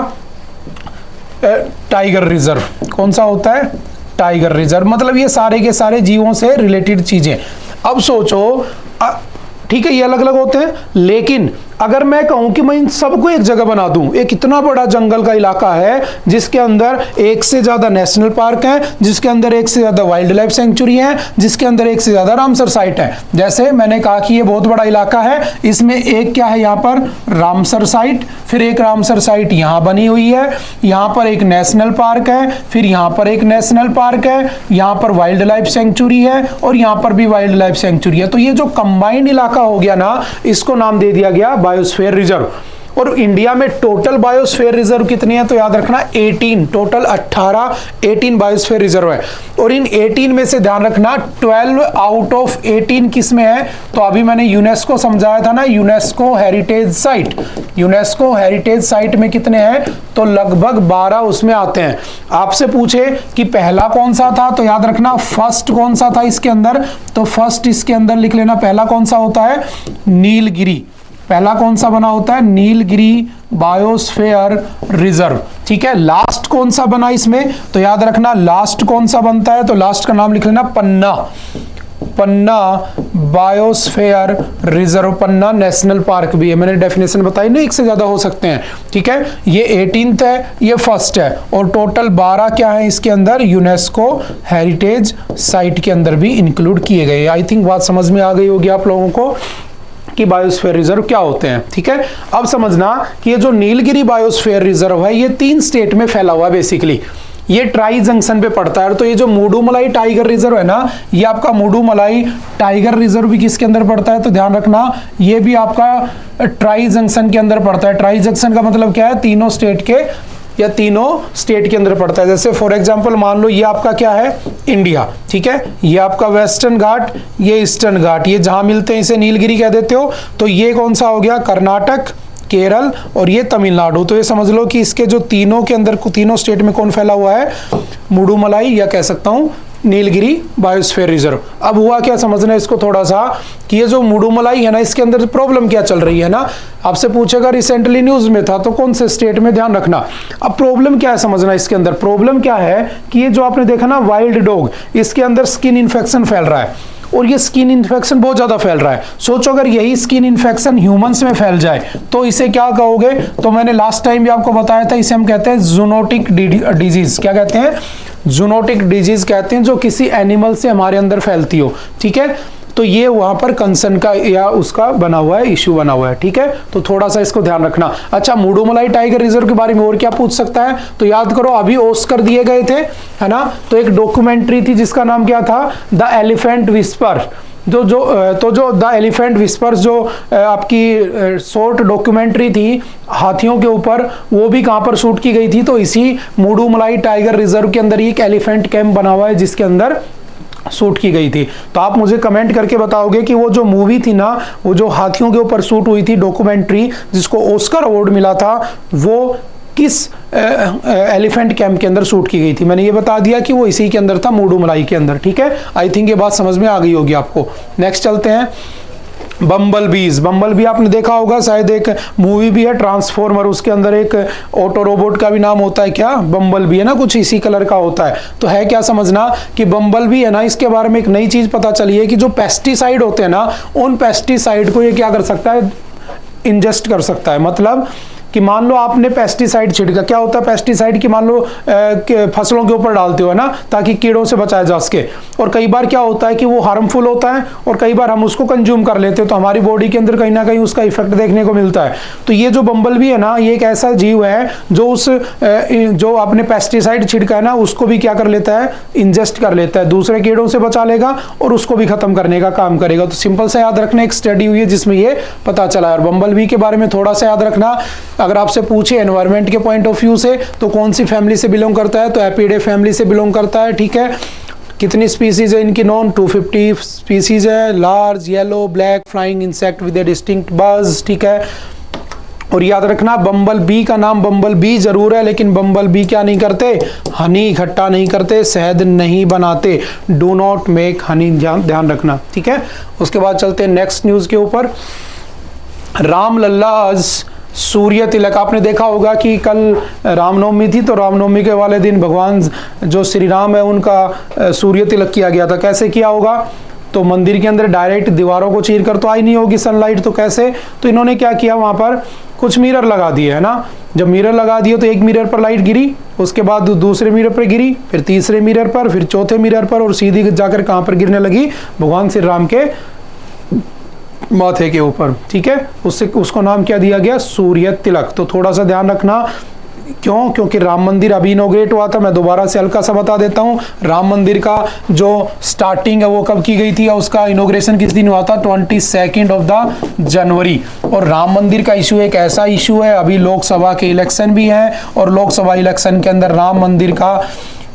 Speaker 1: टाइगर रिजर्व। कौन सा होता है, टाइगर रिजर्व। मतलब ये सारे के सारे जीवों से रिलेटेड चीजें। अब सोचो, ठीक है, ये अलग अलग होते हैं, लेकिन अगर मैं कहूं कि मैं इन सबको एक जगह बना दूं, एक इतना बड़ा जंगल का इलाका है जिसके अंदर एक से ज्यादा नेशनल पार्क है, जिसके अंदर एक से ज्यादा वाइल्ड लाइफ सेंचुरी है, जिसके अंदर एक से ज्यादा रामसर साइट है। जैसे मैंने कहा कि ये बहुत बड़ा इलाका है, इसमें एक क्या है यहां पर रामसर साइट, फिर एक रामसर साइट यहां बनी हुई है, यहां पर एक नेशनल पार्क है, फिर यहां पर एक नेशनल पार्क है, यहां पर वाइल्ड लाइफ सेंचुरी है और यहां पर भी वाइल्ड लाइफ सेंचुरी है। तो ये जो कंबाइंड इलाका हो गया ना, इसको नाम दे दिया गया बायोस्फीयर रिजर्व। और इंडिया में टोटल बायोस्फीयर रिजर्व कितनी है, तो याद रखना 18, टोटल 18 बायोस्फीयर रिजर्व है। और इन 18 में से ध्यान रखना 12 आउट ऑफ 18 किस में है, तो अभी मैंने यूनेस्को समझाया था ना, UNESCO heritage site. UNESCO heritage site में कितने हैं, तो लगभग 12 उसमें आते हैं। आपसे पूछे कि पहला कौन सा था, तो याद रखना फर्स्ट कौन सा था इसके अंदर, तो फर्स्ट इसके अंदर लिख लेना, पहला कौन सा होता है, नीलगिरी। पहला कौन सा बना होता है, नीलगिरी बायोस्फीयर रिजर्व। ठीक है, लास्ट कौन सा बना इसमें, तो याद रखना लास्ट कौन सा बनता है, तो लास्ट का नाम लिख लेना पन्ना। पन्ना बायोस्फीयर रिजर्व, पन्ना नेशनल पार्क भी है, मैंने डेफिनेशन बताई ना, एक से ज्यादा हो सकते हैं। ठीक है, ये 18th है, ये फर्स्ट है, और टोटल 12 क्या है इसके अंदर, यूनेस्को हेरिटेज साइट के अंदर भी इंक्लूड किए गए। आई थिंक बात समझ में आ गई होगी आप लोगों को कि बायोस्फीयर रिजर्व क्या होते हैं। ठीक है, अब समझना कि ये जो नीलगिरी बायोस्फीयर रिजर्व है ये 3 स्टेट में फैला हुआ है बेसिकली। ये ट्राई जंक्शन पे पड़ता है। तो ये जो मुडुमलाई टाइगर रिजर्व है ना, ये आपका मुडुमलाई टाइगर रिजर्व भी किसके अंदर पड़ता है, तो ध्यान रखना ये भी आपका ट्राई जंक्शन के अंदर पड़ता है। ट्राई जंक्शन का मतलब क्या है, तीनों स्टेट के या तीनों स्टेट के अंदर पड़ता है। जैसे फॉर एग्जांपल मान लो ये आपका क्या है, इंडिया। ठीक है, ये आपका वेस्टर्न घाट, ये ईस्टर्न घाट, ये जहां मिलते हैं इसे नीलगिरी कह देते हो। तो ये कौन सा हो गया, कर्नाटक, केरल और ये तमिलनाडु। तो ये समझ लो कि इसके जो तीनों के अंदर तीनों स्टेट में कौन फैला हुआ है, मुडुमलाई या कह सकता हूं नीलगिरी बायोस्फीयर रिजर्व। अब हुआ क्या समझना इसको थोड़ा सा, कि ये जो मुडुमलाई है ना, इसके अंदर प्रॉब्लम क्या चल रही है ना, आपसे पूछेगा रिसेंटली न्यूज में था तो कौन से स्टेट में, ध्यान रखना। अब प्रॉब्लम क्या है समझना, इसके अंदर प्रॉब्लम क्या है कि ये जो आपने देखा ना वाइल्ड डॉग, इसके अंदर स्किन इन्फेक्शन फैल रहा है और ये स्किन इन्फेक्शन बहुत ज्यादा फैल रहा है। सोचो अगर यही स्किन इन्फेक्शन ह्यूमंस में फैल जाए तो इसे क्या कहोगे, तो मैंने लास्ट टाइम भी आपको बताया था, इसे हम कहते हैं जूनोटिक डिजीज। क्या कहते हैं, जूनोटिक डिजीज कहते हैं, जो किसी एनिमल से हमारे अंदर फैलती हो। ठीक है, तो ये वहां पर कंसर्न का या उसका बना हुआ है, इश्यू बना हुआ है। ठीक है, तो थोड़ा सा इसको ध्यान रखना। अच्छा, मुडुमलाई टाइगर रिजर्व के बारे में और क्या पूछ सकता है, तो याद करो अभी ऑस्कर दिए गए थे, है ना, तो एक डॉक्यूमेंट्री थी जिसका नाम क्या था, द एलिफेंट विस्पर। जो द एलिफेंट विस्पर्स जो आपकी शॉर्ट डॉक्यूमेंट्री थी हाथियों के ऊपर, वो भी कहां पर शूट की गई थी, तो इसी मुडुमलाई टाइगर रिजर्व के अंदर एक एलिफेंट कैंप बना हुआ है जिसके अंदर शूट की गई थी। तो आप मुझे कमेंट करके बताओगे कि वो जो मूवी थी ना, वो जो हाथियों के ऊपर शूट हुई थी डॉक्यूमेंट्री जिसको ऑस्कर अवार्ड मिला था, वो किस एलिफेंट कैंप के अंदर शूट की गई थी। मैंने ये बता दिया कि वो इसी के अंदर था, मुडुमलाई के अंदर। ठीक है, आई थिंक ये बात समझ में आ गई होगी आपको। नेक्स्ट चलते हैं, बम्बल बीज। बम्बल बी आपने देखा होगा, शायद एक मूवी भी है ट्रांसफॉर्मर, उसके अंदर एक ऑटो रोबोट का भी नाम होता है क्या, बम्बल बी है ना, कुछ इसी कलर का होता है। तो है क्या समझना कि बम्बल बी है ना, इसके बारे में एक नई चीज पता चली है कि जो पेस्टिसाइड होते हैं ना, उन पेस्टिसाइड को ये क्या कर सकता है, इंजेस्ट कर सकता है। मतलब कि मान लो आपने पेस्टिसाइड छिड़का, क्या होता है पेस्टिसाइड की मान लो फसलों के ऊपर डालते हो ना, ताकि कीड़ों से बचाया जा सके। और कई बार क्या होता है कि वो हार्मफुल होता है और कई बार हम उसको कंज्यूम कर लेते हैं, तो हमारी बॉडी के अंदर कहीं ना कहीं उसका इफेक्ट देखने को मिलता है। तो ये जो बम्बल बी है ना, ये एक ऐसा जीव है जो जो आपने पेस्टिसाइड छिड़का है ना, उसको भी क्या कर लेता है, इंजेस्ट कर लेता है, दूसरे कीड़ों से बचा लेगा और उसको भी खत्म करने का काम करेगा। तो सिंपल से याद रखना, एक स्टडी हुई है जिसमें ये पता चला है। और बम्बल बी के बारे में थोड़ा सा याद रखना, अगर आपसे पूछे एनवायरनमेंट के पॉइंट ऑफ व्यू से तो कौन सी फैमिली से बिलोंग करता है, तो एपिडे फैमिली से बिलोंग करता है। ठीक है, कितनी स्पीसीज है इनकी नॉन, 250 स्पीसीज है। Large yellow black flying insect with A distinct बज। ठीक है, और याद रखना बम्बल बी का नाम बम्बल बी जरूर है, लेकिन बम्बल बी क्या नहीं करते, हनी इकट्ठा नहीं करते, शहद नहीं बनाते। डू नॉट मेक हनी, ध्यान रखना। ठीक है, उसके बाद चलते हैं नेक्स्ट न्यूज के ऊपर। रामलल्ला सूर्य तिलक, आपने देखा होगा कि कल रामनवमी थी, तो रामनवमी के वाले दिन भगवान जो श्री राम है उनका सूर्य तिलक किया गया था। कैसे किया होगा, तो मंदिर के अंदर डायरेक्ट दीवारों को चीर कर तो आई नहीं होगी सनलाइट, तो कैसे, तो इन्होंने क्या किया, वहां पर कुछ मिरर लगा दिए है ना। जब मिरर लगा दिए तो एक मिरर पर लाइट गिरी, उसके बाद दूसरे मिरर पर गिरी, फिर तीसरे मिरर पर, फिर चौथे मिरर पर, और सीधी जाकर कहां पर गिरने लगी, भगवान श्री राम के माथे के ऊपर। ठीक है, उससे उसको नाम क्या दिया गया, सूर्य तिलक। तो थोड़ा सा ध्यान रखना, क्यों, क्योंकि राम मंदिर अभी इनॉग्रेट हुआ था। मैं दोबारा से हल्का सा बता देता हूँ, राम मंदिर का जो स्टार्टिंग है वो कब की गई थी, उसका इनॉग्रेशन किस दिन हुआ था, 22 ऑफ द जनवरी। और राम मंदिर का इशू एक ऐसा इशू है, अभी लोकसभा के इलेक्शन भी हैं, और लोकसभा इलेक्शन के अंदर राम मंदिर का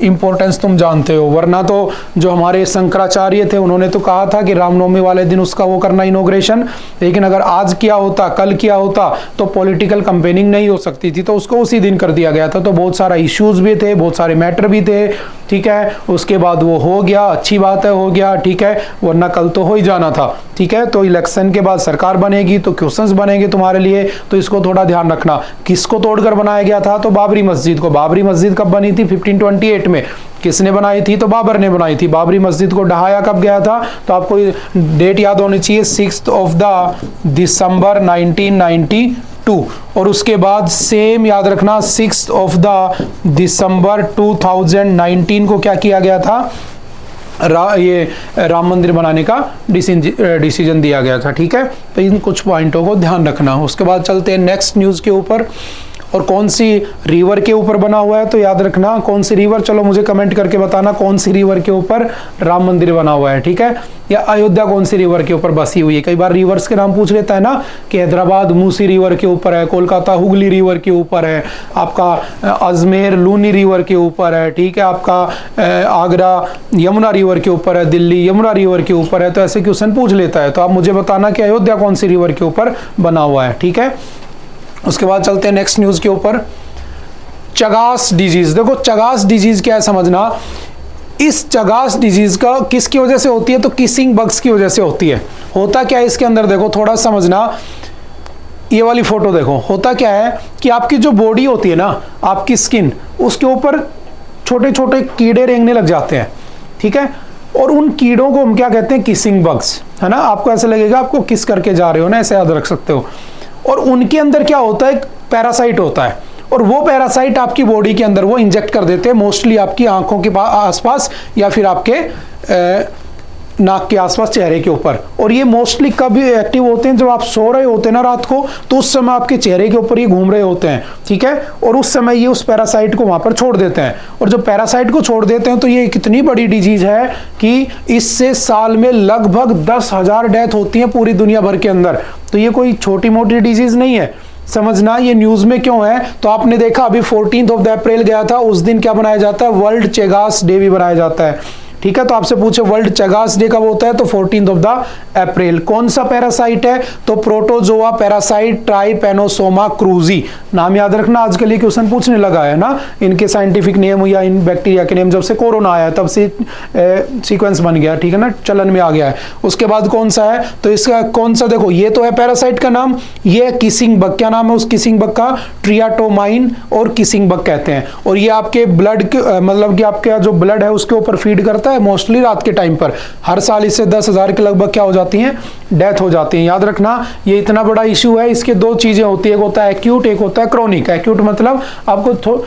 Speaker 1: इंपॉर्टेंस तुम जानते हो। वरना तो जो हमारे शंकराचार्य थे उन्होंने तो कहा था कि रामनवमी वाले दिन उसका वो करना इनॉग्रेशन, लेकिन अगर आज किया होता, कल किया होता, तो पॉलिटिकल कंपेनिंग नहीं हो सकती थी, तो उसको उसी दिन कर दिया गया था। तो बहुत सारा इश्यूज भी थे, बहुत सारे मैटर भी थे। ठीक है, उसके बाद वो हो गया, अच्छी बात है, हो गया। ठीक है, वरना कल तो हो ही जाना था। ठीक है, तो इलेक्शन के बाद सरकार बनेगी तो क्वेश्चंस बनेंगे तुम्हारे लिए, तो इसको थोड़ा ध्यान रखना। किसको तोड़कर बनाया गया था, तो बाबरी मस्जिद को। बाबरी मस्जिद कब बनी थी, 1528 में। किसने बनाई थी, तो बाबर ने बनाई थी। बाबरी मस्जिद को ढहाया कब गया था, तो आपको डेट याद होनी चाहिए, 6 ऑफ द दिसंबर 1992। और उसके बाद सेम याद रखना, 6 ऑफ द दिसंबर 2019 को क्या किया गया था, ये राम मंदिर बनाने का डिसीजन दिया गया था। ठीक है, तो इन कुछ पॉइंटों को ध्यान रखना। उसके बाद चलते हैं नेक्स्ट न्यूज़ के ऊपर। और कौन सी रिवर के ऊपर बना हुआ है, तो याद रखना कौन सी रिवर, चलो मुझे कमेंट करके बताना कौन सी रिवर के ऊपर राम मंदिर बना हुआ है। ठीक है, या अयोध्या कौन सी रिवर के ऊपर बसी हुई है। कई बार रिवर्स के नाम पूछ लेता है ना, कि हैदराबाद मूसी रिवर के ऊपर है, कोलकाता हुगली रिवर के ऊपर है, आपका अजमेर लूनी रिवर के ऊपर है। ठीक है, आपका आगरा यमुना रिवर के ऊपर है, दिल्ली यमुना रिवर के ऊपर है। तो ऐसे क्वेश्चन पूछ लेता है, तो आप मुझे बताना कि अयोध्या कौन सी रिवर के ऊपर बना हुआ है। ठीक है, उसके बाद चलते हैं नेक्स्ट न्यूज के ऊपर। चगास डिजीज, देखो चगास डिजीज क्या है समझना। इस चगास डिजीज का किसकी वजह से होती है, तो किसिंग बग्स की वजह से होती है। होता क्या है इसके अंदर, देखो थोड़ा समझना, ये वाली फोटो देखो। होता क्या है कि आपकी जो बॉडी होती है ना, आपकी स्किन, उसके ऊपर छोटे छोटे कीड़े रेंगने लग जाते हैं। ठीक है, और उन कीड़ों को हम क्या कहते हैं, किसिंग बग्स, है ना। आपको ऐसे लगेगा आपको किस करके जा रहे हो ना, ऐसे याद रख सकते हो। और उनके अंदर क्या होता है, पैरासाइट होता है, और वो पैरासाइट आपकी बॉडी के अंदर वो इंजेक्ट कर देते हैं, मोस्टली आपकी आंखों के आसपास या फिर आपके नाक के आसपास, चेहरे के ऊपर। और ये मोस्टली कब एक्टिव होते हैं, जब आप सो रहे होते हैं ना रात को, तो उस समय आपके चेहरे के ऊपर ये घूम रहे होते हैं। ठीक है, और उस समय ये उस पैरासाइट को वहां पर छोड़ देते हैं, और जब पैरासाइट को छोड़ देते हैं तो ये कितनी बड़ी डिजीज है कि इससे साल में लगभग 10,000 डेथ होती है पूरी दुनिया भर के अंदर। तो ये कोई छोटी मोटी डिजीज नहीं है, समझना। ये न्यूज में क्यों है, तो आपने देखा अभी 14 ऑफ द अप्रैल गया था, उस दिन क्या बनाया जाता है, वर्ल्ड चेगास डे भी बनाया जाता है। ठीक है, तो आपसे पूछे वर्ल्ड चगास डे कब होता है, तो 14 ऑफ द अप्रैल। कौन सा पैरासाइट है, तो प्रोटोजोआ पैरासाइट ट्राइपेनोसोमा क्रूजी। नाम याद रखना, आजकल ये क्वेश्चन पूछने लगा है ना, इनके साइंटिफिक नेम या इन बैक्टीरिया के नेम, जब से कोरोना आया तब से सीक्वेंस बन गया। ठीक है ना, चलन में आ गया है। उसके बाद कौन सा है, तो इसका कौन सा, देखो ये तो है पैरासाइट का नाम, ये है किसिंग बग। क्या नाम है उस किसिंग बग का, ट्रियाटोमाइन और किसिंग बग कहते हैं। और ये आपके ब्लड मतलब कि आपका जो ब्लड है उसके ऊपर फीड करता है, होता है? मोस्टली रात के टाइम पर हर साल इससे 10,000 के लगभग क्या हो जाती हैं, डेथ हो जाती है। याद रखना ये इतना बड़ा इश्यू है, इसके दो चीजें होती है, एक होता है एक्यूट, एक होता है क्रोनिक। एक्यूट मतलब आपको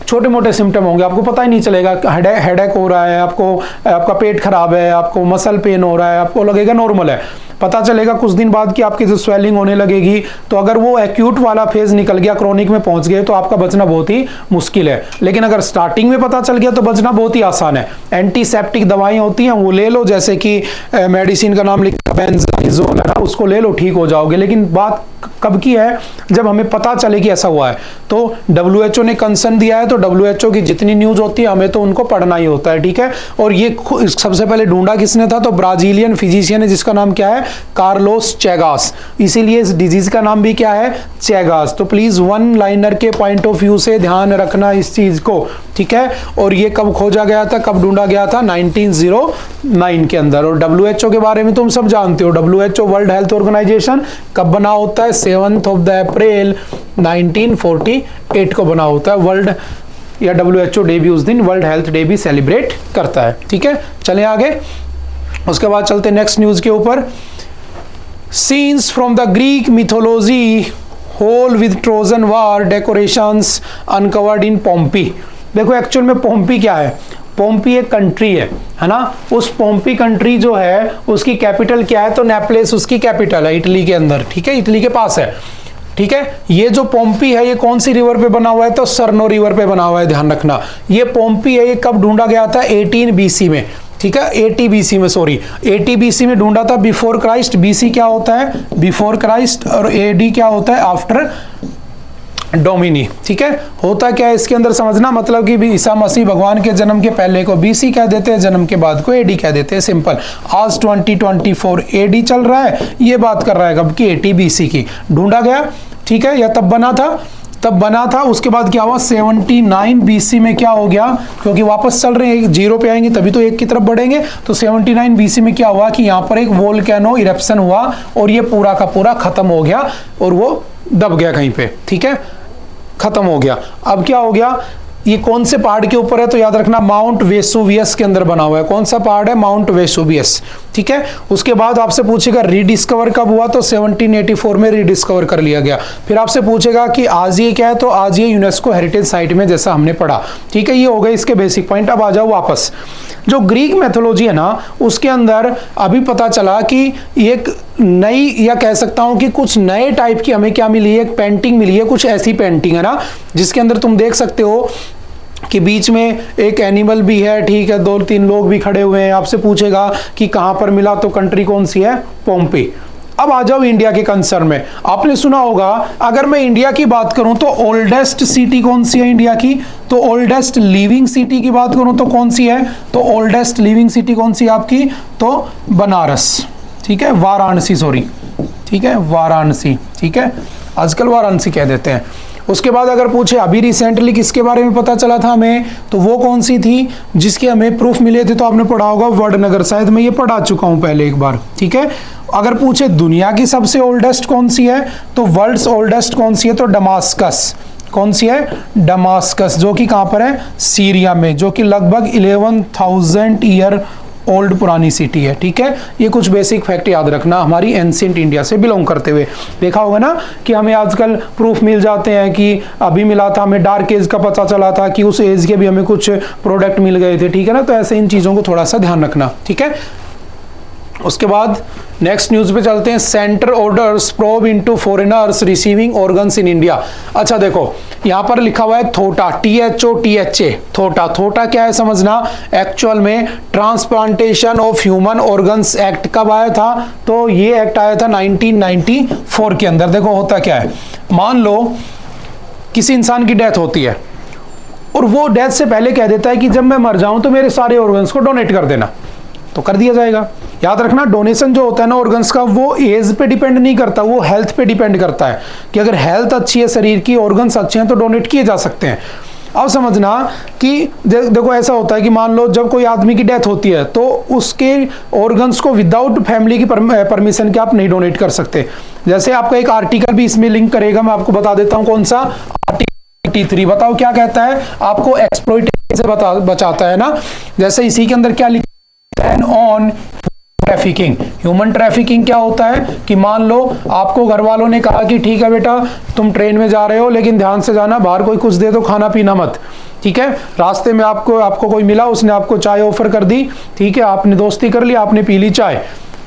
Speaker 1: छोटे मोटे सिम्टम होंगे, आपको पता ही नहीं चलेगा, हेडेक हो रहा है, आपका पेट खराब है, आपको मसल पेन हो रहा है, आपको लगेगा नॉर्मल है, पता चलेगा कुछ दिन बाद कि आपकी जो स्वेलिंग होने लगेगी। तो अगर वो एक्यूट वाला फेज निकल गया, क्रोनिक में पहुंच गए, तो आपका बचना बहुत ही मुश्किल है। लेकिन अगर स्टार्टिंग में पता चल गया तो बचना बहुत ही आसान है। एंटीसेप्टिक दवाएं होती हैं, वो ले लो, जैसे कि मेडिसिन का नाम लिखा बेंजाइजोल है ना, उसको ले लो, ठीक हो जाओगे। लेकिन बात कब की है? जब हमें पता चले कि ऐसा हुआ है। तो WHO ने कंसर्न दिया है, तो WHO की जितनी न्यूज होती है हमें तो उनको पढ़ना ही होता है, ठीक है। और ये सबसे पहले ढूंढा किसने था? तो ब्राजीलियन फिजिशियन है, जिसका नाम क्या है? कार्लोस चेगास। इसीलिए इस डिजीज का नाम भी क्या है? चेगास। तो प्लीज वन लाइनर के पॉइंट ऑफ व्यू से ध्यान रखना इस चीज को, ठीक है। और ये कब खोजा गया था, कब ढूंढा गया था? 1909 के अंदर। और WHO के बारे में तुम सब जानते हो, WHO वर्ल्ड हेल्थ ऑर्गेनाइजेशन कब बना होता है? 7 अप्रैल 1948 को बना होता है। वर्ल्ड या WHO डे भी उस दिन, वर्ल्ड हेल्थ डे भी सेलिब्रेट करता है, ठीक है। चलें आगे, उसके बाद चलते नेक्स्ट न्यूज के ऊपर। Scenes from the Greek mythology whole with Trojan war decorations uncovered in Pompeii. देखो एक्चुअल में पोम्पी क्या है? पोम्पी एक कंट्री है ना। उस पोम्पी कंट्री जो है उसकी कैपिटल क्या है? तो नेपलेस उसकी कैपिटल है, इटली के अंदर, ठीक है, इटली के पास है, ठीक है। ये जो पोम्पी है ये कौन सी रिवर पे बना हुआ है? तो सरनो रिवर पे बना हुआ है, ध्यान रखना। ये पोम्पी है, ये कब ढूंढा गया था? 18 BC में, ठीक है, 80 BC में, सॉरी 80 BC में ढूंढा था, बिफोर क्राइस्ट। BC क्या होता है? बिफोर क्राइस्ट, और AD क्या होता है? आफ्टर डोमिनी, ठीक है। होता क्या है इसके अंदर समझना, मतलब कि ईसा मसीह भगवान के जन्म के पहले को BC कह देते हैं, जन्म के बाद को AD कह देते हैं, सिंपल। आज 2024 AD चल रहा है, ये बात कर रहा है कब की? 80 BC की। ढूंढा गया, ठीक है, या तब बना था, तब बना था। उसके बाद क्या हुआ? 79 BC में क्या हो गया? क्योंकि वापस चल रहे हैं, जीरो पे आएंगे तभी तो एक की तरफ बढ़ेंगे। तो 79 BC में क्या हुआ कि यहाँ पर एक वोल्केनो इरप्शन हुआ और ये पूरा का पूरा खत्म हो गया और वो दब गया कहीं पे, ठीक है, खत्म हो गया। अब क्या हो गया? ये कौन से पहाड़ के ऊपर है? तो याद रखना माउंट वेसुवियस के अंदर बना हुआ है। कौन सा पहाड़ है? माउंट वेसुवियस, ठीक है। उसके बाद आपसे पूछेगा रीडिस्कवर कब हुआ? तो 1784 में रीडिस्कवर कर लिया गया। फिर आपसे पूछेगा कि आज ये क्या है? तो आज ये यूनेस्को हेरिटेज साइट में, जैसा हमने पढ़ा, ठीक है। ये हो गए इसके बेसिक पॉइंट। अब आ जाओ वापस, जो ग्रीक मैथोलॉजी है ना, उसके अंदर अभी पता चला कि एक नई, या कह सकता हूं कि कुछ नए टाइप की हमें क्या मिली है? एक पेंटिंग मिली है, कुछ ऐसी पेंटिंग है ना, जिसके अंदर तुम देख सकते हो कि बीच में एक एनिमल भी है, ठीक है, 2-3 लोग भी खड़े हुए हैं। आपसे पूछेगा कि कहां पर मिला, तो कंट्री कौन सी है? पोम्पी। अब आ जाओ इंडिया के कंसर्न में। आपने सुना होगा, अगर मैं इंडिया की बात करूं तो ओल्डेस्ट सिटी कौन सी है इंडिया की? तो ओल्डेस्ट लिविंग सिटी की बात करूं तो कौन सी है? तो ओल्डेस्ट लिविंग सिटी कौन सी है आपकी? तो बनारस, ठीक है, वाराणसी, सॉरी, ठीक है, वाराणसी, ठीक है, आजकल वाराणसी कह देते हैं। उसके बाद अगर पूछे अभी रिसेंटली किसके बारे में पता चला था हमें, तो वो कौन सी थी जिसके हमें प्रूफ मिले थे? तो आपने पढ़ा होगा वडनगर, शायद मैं ये पढ़ा चुका हूं पहले एक बार, ठीक है। अगर पूछे दुनिया की सबसे ओल्डेस्ट कौन सी है, तो वर्ल्ड्स ओल्डेस्ट कौन सी है? तो डमास्कस। कौन सी है? डमास्कस, जो कि कहां पर है? सीरिया में, जो कि लगभग 11,000 ईयर ओल्ड पुरानी सिटी है, ठीक है। ये कुछ बेसिक फैक्ट याद रखना हमारी एंशिएंट इंडिया से बिलोंग करते हुए। देखा होगा ना कि हमें आजकल प्रूफ मिल जाते हैं कि अभी मिला था, हमें डार्क एज का पता चला था कि उस एज के भी हमें कुछ प्रोडक्ट मिल गए थे, ठीक है ना। तो ऐसे इन चीज़ों को थोड़ा सा ध्यान रखना, ठीक है। उसके बाद नेक्स्ट न्यूज पे चलते हैं। Centre orders probe into foreigners receiving organs in India. अच्छा देखो, यहां पर लिखा हुआ है थोटा, THOTA, थोटा। थोटा क्या है समझना, एक्चुअल में transplantation of human organs act कब आया था? तो ये एक्ट आया था 1994 के अंदर। देखो होता क्या है, मान लो किसी इंसान की डेथ होती है और वो डेथ से पहले कह देता है कि जब मैं मर जाऊं तो मेरे सारे ऑर्गन्स को डोनेट कर देना, तो कर दिया जाएगा। याद रखना डोनेशन जो होता है ना ऑर्गन्स का, वो एज पे डिपेंड नहीं करता, वो हेल्थ पे डिपेंड करता है कि अगर हेल्थ अच्छी है शरीर की, ऑर्गन्स अच्छे हैं, तो डोनेट किए जा सकते हैं। अब समझना कि देखो ऐसा होता है कि मान लो जब कोई आदमी की डेथ होती है तो उसके ऑर्गन्स को विदाउट फैमिली की परमिशन के आप नहीं डोनेट कर सकते। जैसे आपका एक आर्टिकल भी इसमें लिंक करेगा, मैं आपको बता देता हूं कौन सा, आर्टिकल 83। बताओ क्या कहता है? आपको एक्सप्लॉइटेशन से बचाता है ना। जैसे इसी के अंदर क्या लिखा है, ऑन ट्रैफिकिंग। ह्यूमन ट्रैफिकिंग क्या होता है कि मान लो आपको घर वालों ने कहा कि ठीक है बेटा तुम ट्रेन में जा रहे हो लेकिन ध्यान से जाना, बाहर कोई कुछ दे दो, खाना पीना मत, ठीक है। रास्ते में आपको कोई मिला, उसने आपको चाय ऑफर कर दी, ठीक है, आपने दोस्ती कर ली, आपने पी ली चाय,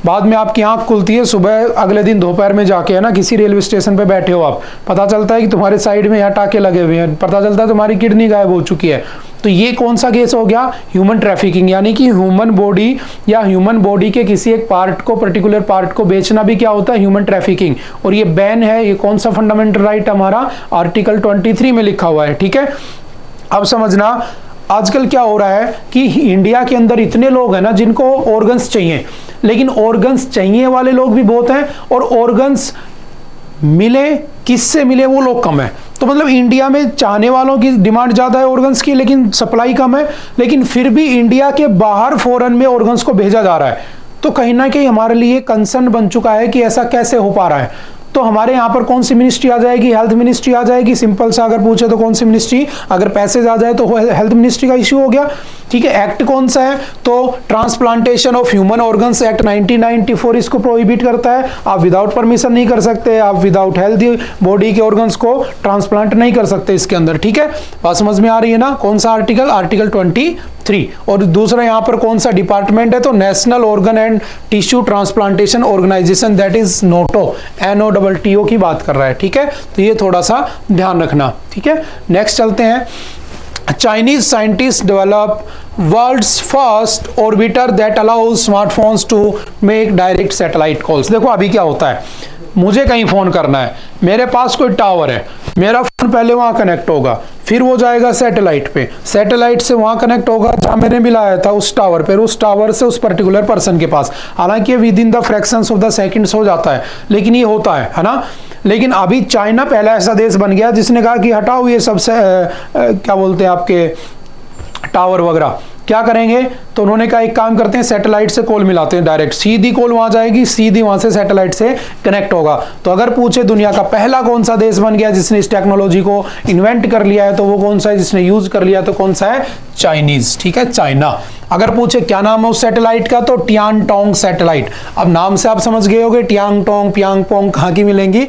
Speaker 1: बाद में आपकी आंख खुलती है सुबह अगले दिन दोपहर में जाके, है ना, किसी रेलवे स्टेशन पे बैठे हो आप, पता चलता है कि तुम्हारे साइड में यहाँ टाके लगे हुए हैं, पता चलता है तुम्हारी किडनी गायब हो चुकी है। तो ये कौन सा केस हो गया, ह्यूमन ट्रैफिकिंग, यानी कि ह्यूमन बॉडी या ह्यूमन बॉडी के किसी एक पार्ट को, पर्टिकुलर पार्ट को बेचना भी क्या होता है, ह्यूमन ट्रैफिकिंग। और ये बैन है, ये कौन सा फंडामेंटल राइट हमारा, आर्टिकल 23 में लिखा हुआ है, ठीक है। अब समझना आजकल क्या हो रहा है कि इंडिया के अंदर इतने लोग हैं ना जिनको ऑर्गन्स चाहिए, लेकिन ऑर्गन्स चाहिए वाले लोग भी बहुत हैं और ऑर्गन्स मिले, किससे मिले वो लोग कम है। तो मतलब इंडिया में चाहने वालों की डिमांड ज्यादा है ऑर्गन्स की, लेकिन सप्लाई कम है। लेकिन फिर भी इंडिया के बाहर फॉरेन में ऑर्गन्स को भेजा जा रहा है। तो कहीं ना कहीं हमारे लिए कंसर्न बन चुका है कि ऐसा कैसे हो पा रहा है। तो हमारे यहाँ पर कौन सी मिनिस्ट्री आ जाएगी, हेल्थ मिनिस्ट्री आ जाएगी। सिंपल सा अगर पूछे तो कौन सी मिनिस्ट्री, अगर पैसे आ जाए तो हेल्थ मिनिस्ट्री का इश्यू हो गया, ठीक है। एक्ट कौन सा है, तो transplantation of human organs act 1994 इसको प्रोहिबिट करता है। आप विदाउट परमिशन नहीं कर सकते, आप विदाउट हेल्थी बॉडी के ऑर्गन्स को ट्रांसप्लांट नहीं कर सकते इसके अंदर, ठीक है। बात समझ में आ रही है ना, कौन सा आर्टिकल, आर्टिकल 23। और दूसरा यहाँ पर कौन सा डिपार्टमेंट है, तो national organ and tissue transplantation organisation, that is NOTTO, NOTTO की बात कर रहा है, ठीक है। तो ये थोड़ा सा ध्यान रखना, ठीक है। नेक्स्ट चलते हैं। Chinese scientists develop world's first orbiter that allows smartphones to make direct satellite calls। देखो अभी क्या होता है, मुझे कहीं फोन करना है, मेरे पास कोई टावर है, मेरा फोन पहले वहां कनेक्ट होगा, फिर वो जाएगा सैटेलाइट पे, सैटेलाइट से वहां कनेक्ट होगा जहां मैंने मिलाया था उस टावर पे, उस टावर से उस पर्टिकुलर पर्सन के पास। हालांकि with in the fractions of the seconds हो जाता है, लेकिन ये होता है ना। लेकिन अभी चाइना पहला ऐसा देश बन गया जिसने कहा कि हटाओ ये सबसे क्या बोलते हैं आपके टावर वगैरह, क्या करेंगे, तो उन्होंने कहा एक काम करते हैं, सैटेलाइट से कॉल मिलाते हैं, डायरेक्ट सीधी कॉल वहां जाएगी, सीधी वहां से सैटेलाइट से कनेक्ट होगा। तो अगर पूछे दुनिया का पहला कौन सा देश बन गया जिसने इस टेक्नोलॉजी को इन्वेंट कर लिया है, तो वो कौन सा है, जिसने यूज कर लिया तो कौन सा है, चाइनीज, ठीक है, चाइना। अगर पूछे क्या नाम है उस सैटेलाइट का, तो टियानटोंग सैटेलाइट। अब नाम से आप समझ गए होंगे टियांगटोंग, पियांगपोंग कहाँ की मिलेंगी,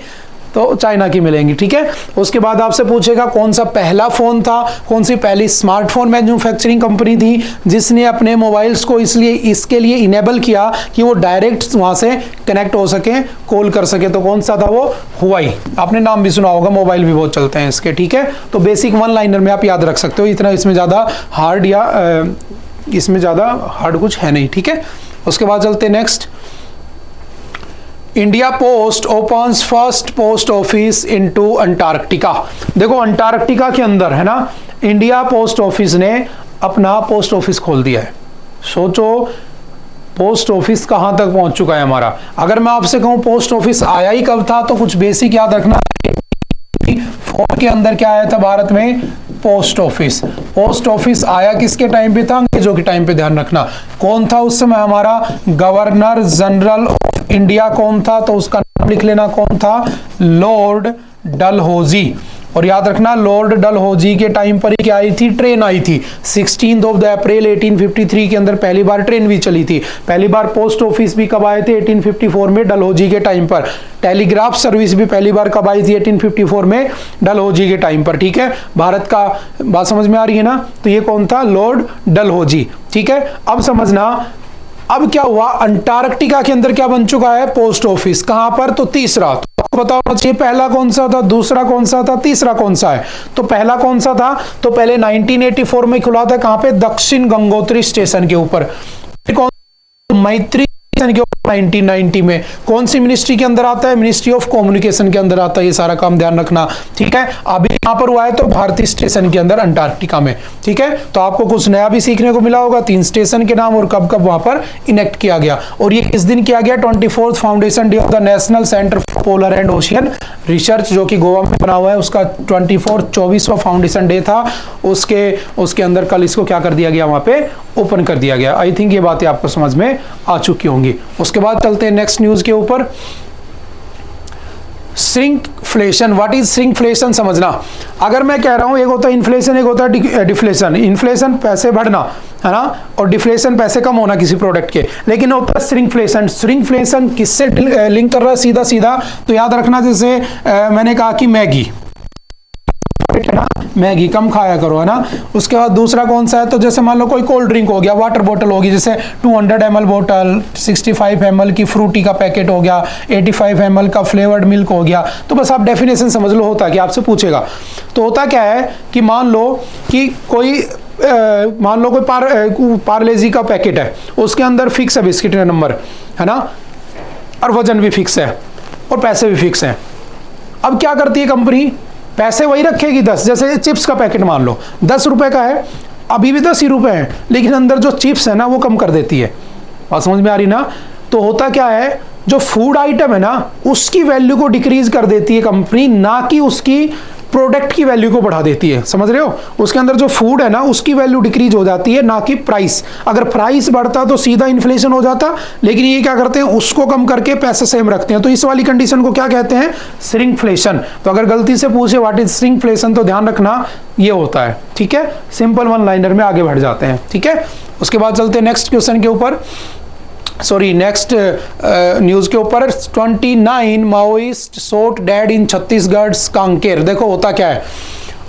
Speaker 1: तो चाइना की मिलेंगी, ठीक है। उसके बाद आपसे पूछेगा कौन सा पहला फोन था, कौन सी पहली स्मार्टफोन मैन्युफैक्चरिंग कंपनी थी जिसने अपने मोबाइल्स को इसके लिए इनेबल किया कि वो डायरेक्ट वहां से कनेक्ट हो सके, कॉल कर सके, तो कौन सा था वो, हुआई। आपने नाम भी सुना होगा, मोबाइल भी बहुत चलते हैं इसके, ठीक है। तो बेसिक वन लाइनर में आप याद रख सकते हो, इतना इसमें ज्यादा हार्ड या इसमें ज्यादा हार्ड कुछ है नहीं, ठीक है। उसके बाद चलते next. India post opens first post office into Antarctica. देखो अंटार्कटिका के अंदर, है ना, इंडिया पोस्ट ऑफिस ने अपना पोस्ट ऑफिस खोल दिया है। सोचो पोस्ट ऑफिस कहां तक पहुंच चुका है हमारा। अगर मैं आपसे कहूं पोस्ट ऑफिस आया ही कब था, तो कुछ बेसिक याद रखना। फोन के अंदर क्या आया था भारत में, पोस्ट ऑफिस। पोस्ट ऑफिस आया किसके टाइम पे था, अंग्रेजों के टाइम पे, ध्यान रखना। कौन था उस समय हमारा गवर्नर जनरल ऑफ इंडिया, कौन था, तो उसका नाम लिख लेना, कौन था, लॉर्ड डलहौजी। और याद रखना लॉर्ड डलहौजी के टाइम पर ही क्या आई थी, ट्रेन आई थी। 16 अप्रैल 1853 के अंदर पहली बार ट्रेन भी चली थी। पहली बार पोस्ट ऑफिस भी कब आए थे, 1854 में, डलहौजी के टाइम पर। टेलीग्राफ सर्विस भी पहली बार कब आई थी, 1854 में, डलहौजी के टाइम पर, ठीक है। भारत का बात समझ में आ रही है ना। तो ये कौन था, लॉर्ड डलहौजी, ठीक है। अब समझना अब क्या हुआ, अंटार्कटिका के अंदर क्या बन चुका है, पोस्ट ऑफिस। कहां पर, तो तीसरा। तो आपको पता होना चाहिए पहला कौन सा था, दूसरा कौन सा था, तीसरा कौन सा है। तो पहला कौन सा था, तो पहले 1984 में खुला था, कहां पे, दक्षिण गंगोत्री स्टेशन के ऊपर। मैत्री के ऊपर 1990 में। कौन सी मिनिस्ट्री के अंदर आता है, मिनिस्ट्री ऑफ कम्युनिकेशन के अंदर आता है। ये सारा काम ध्यान रखना, ठीक है। अभी यहां पर हुआ है तो भारतीय स्टेशन के अंदर अंटार्कटिका में, ठीक है। तो आपको कुछ नया भी सीखने को मिला होगा, 3 स्टेशन के नाम और कब कब वहां पर इनेक्ट किया गया। और ये किस दिन किया गया, 24th foundation day of the national centre for polar and ocean research, जो कि गोवा में बना हुआ है, उसका 24वां फाउंडेशन डे था। उसके अंदर कल इसको क्या कर दिया गया, वहां पे ओपन कर दिया गया। आई थिंक ये बातें आपको समझ में आ चुकी होंगी। उसके बाद चलते हैं नेक्स्ट न्यूज के ऊपर। श्रिंकफ्लेशन। व्हाट इज श्रिंकफ्लेशन समझना। अगर मैं कह रहा हूं एक होता है इन्फ्लेशन, एक होता है डिफ्लेशन। इन्फ्लेशन पैसे बढ़ना है ना, और डिफ्लेशन पैसे कम होना किसी प्रोडक्ट के, लेकिन होता है श्रिंकफ्लेशन। श्रिंकफ्लेशन किससे लिंक कर रहा है सीधा सीधा, तो याद रखना जैसे मैंने कहा कि मैगी है ना, मैगी कम खाया करो है ना। उसके बाद दूसरा कौन सा है, तो जैसे मान लो कोई कोल्ड ड्रिंक हो गया, वाटर बोतल होगी, जैसे 200 ml बोतल, 65 ml की फ्रूटी का पैकेट हो गया, 85 ml का फ्लेवर्ड मिल्क हो गया। तो बस आप डेफिनेशन समझ लो, होता कि आपसे पूछेगा। तो होता क्या है कि मान लो कि कोई पार्लेजी का पैकेट है, उसके अंदर फिक्स है बिस्किट का नंबर है ना, और वजन भी फिक्स है और पैसे भी फिक्स हैं। अब क्या करती है कंपनी, पैसे वही रखेगी 10। जैसे चिप्स का पैकेट मान लो 10 रुपए का है, अभी भी 10 ही रुपए हैं, लेकिन अंदर जो चिप्स है ना वो कम कर देती है। बात समझ में आ रही ना। तो होता क्या है, जो फूड आइटम है ना उसकी वैल्यू को डिक्रीज कर देती है कंपनी, ना कि उसकी प्रोडक्ट की वैल्यू को बढ़ा देती है। समझ रहे हो, उसके अंदर जो फूड है ना उसकी वैल्यू डिक्रीज हो जाती है, ना कि प्राइस। अगर प्राइस बढ़ता तो सीधा इन्फ्लेशन हो जाता, लेकिन ये क्या करते हैं, उसको कम करके पैसे सेम रखते हैं। तो इस वाली कंडीशन को क्या कहते हैं, श्रिंकफ्लेशन। तो अगर गलती से पूछे व्हाट इज श्रिंकफ्लेशन, तो ध्यान रखना ये होता है। ठीक है, सिंपल वन लाइनर में आगे बढ़ जाते हैं। ठीक है, उसके बाद चलते हैं नेक्स्ट क्वेश्चन के ऊपर, सॉरी नेक्स्ट न्यूज के ऊपर। 29 माओइस्ट शॉट डेड इन छत्तीसगढ़ कांकेर। देखो होता क्या है,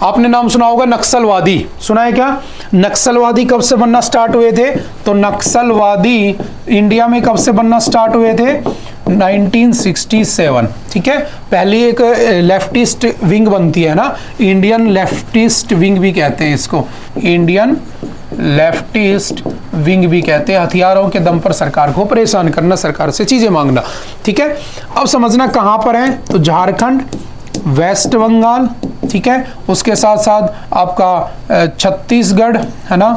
Speaker 1: आपने नाम सुना होगा नक्सलवादी, सुना है क्या। नक्सलवादी कब से बनना स्टार्ट हुए थे, तो नक्सलवादी इंडिया में कब से बनना स्टार्ट हुए थे, 1967। ठीक है, पहली एक लेफ्टिस्ट विंग बनती है ना, इंडियन लेफ्टिस्ट विंग भी कहते हैं इसको, इंडियन लेफ्टिस्ट विंग भी कहते हैं। हथियारों के दम पर सरकार को परेशान करना, सरकार से चीजें मांगना। ठीक है, अब समझना कहां पर है, तो झारखंड, वेस्ट बंगाल, ठीक है, उसके साथ साथ आपका छत्तीसगढ़ है ना,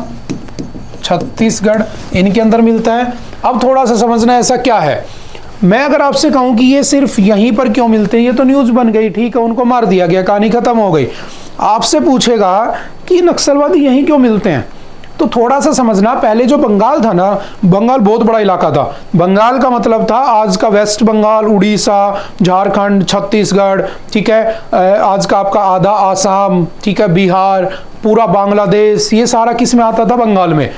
Speaker 1: छत्तीसगढ़ इनके अंदर मिलता है। अब थोड़ा सा समझना ऐसा क्या है, मैं अगर आपसे कहूं कि ये सिर्फ यहीं पर क्यों मिलते हैं, ये तो न्यूज बन गई, ठीक है, उनको मार दिया गया, कहानी खत्म हो गई। आपसे पूछेगा कि नक्सलवादी यहीं क्यों मिलते हैं, तो थोड़ा सा समझना। पहले जो बंगाल था ना, बंगाल बहुत बड़ा इलाका था। बंगाल का मतलब था आज का वेस्ट बंगाल, उड़ीसा, झारखंड, छत्तीसगढ़, ठीक है, आज का आपका आधा आसाम, ठीक है, बिहार, पूरा बांग्लादेश, ये सारा किस में आता था, बंगाल में।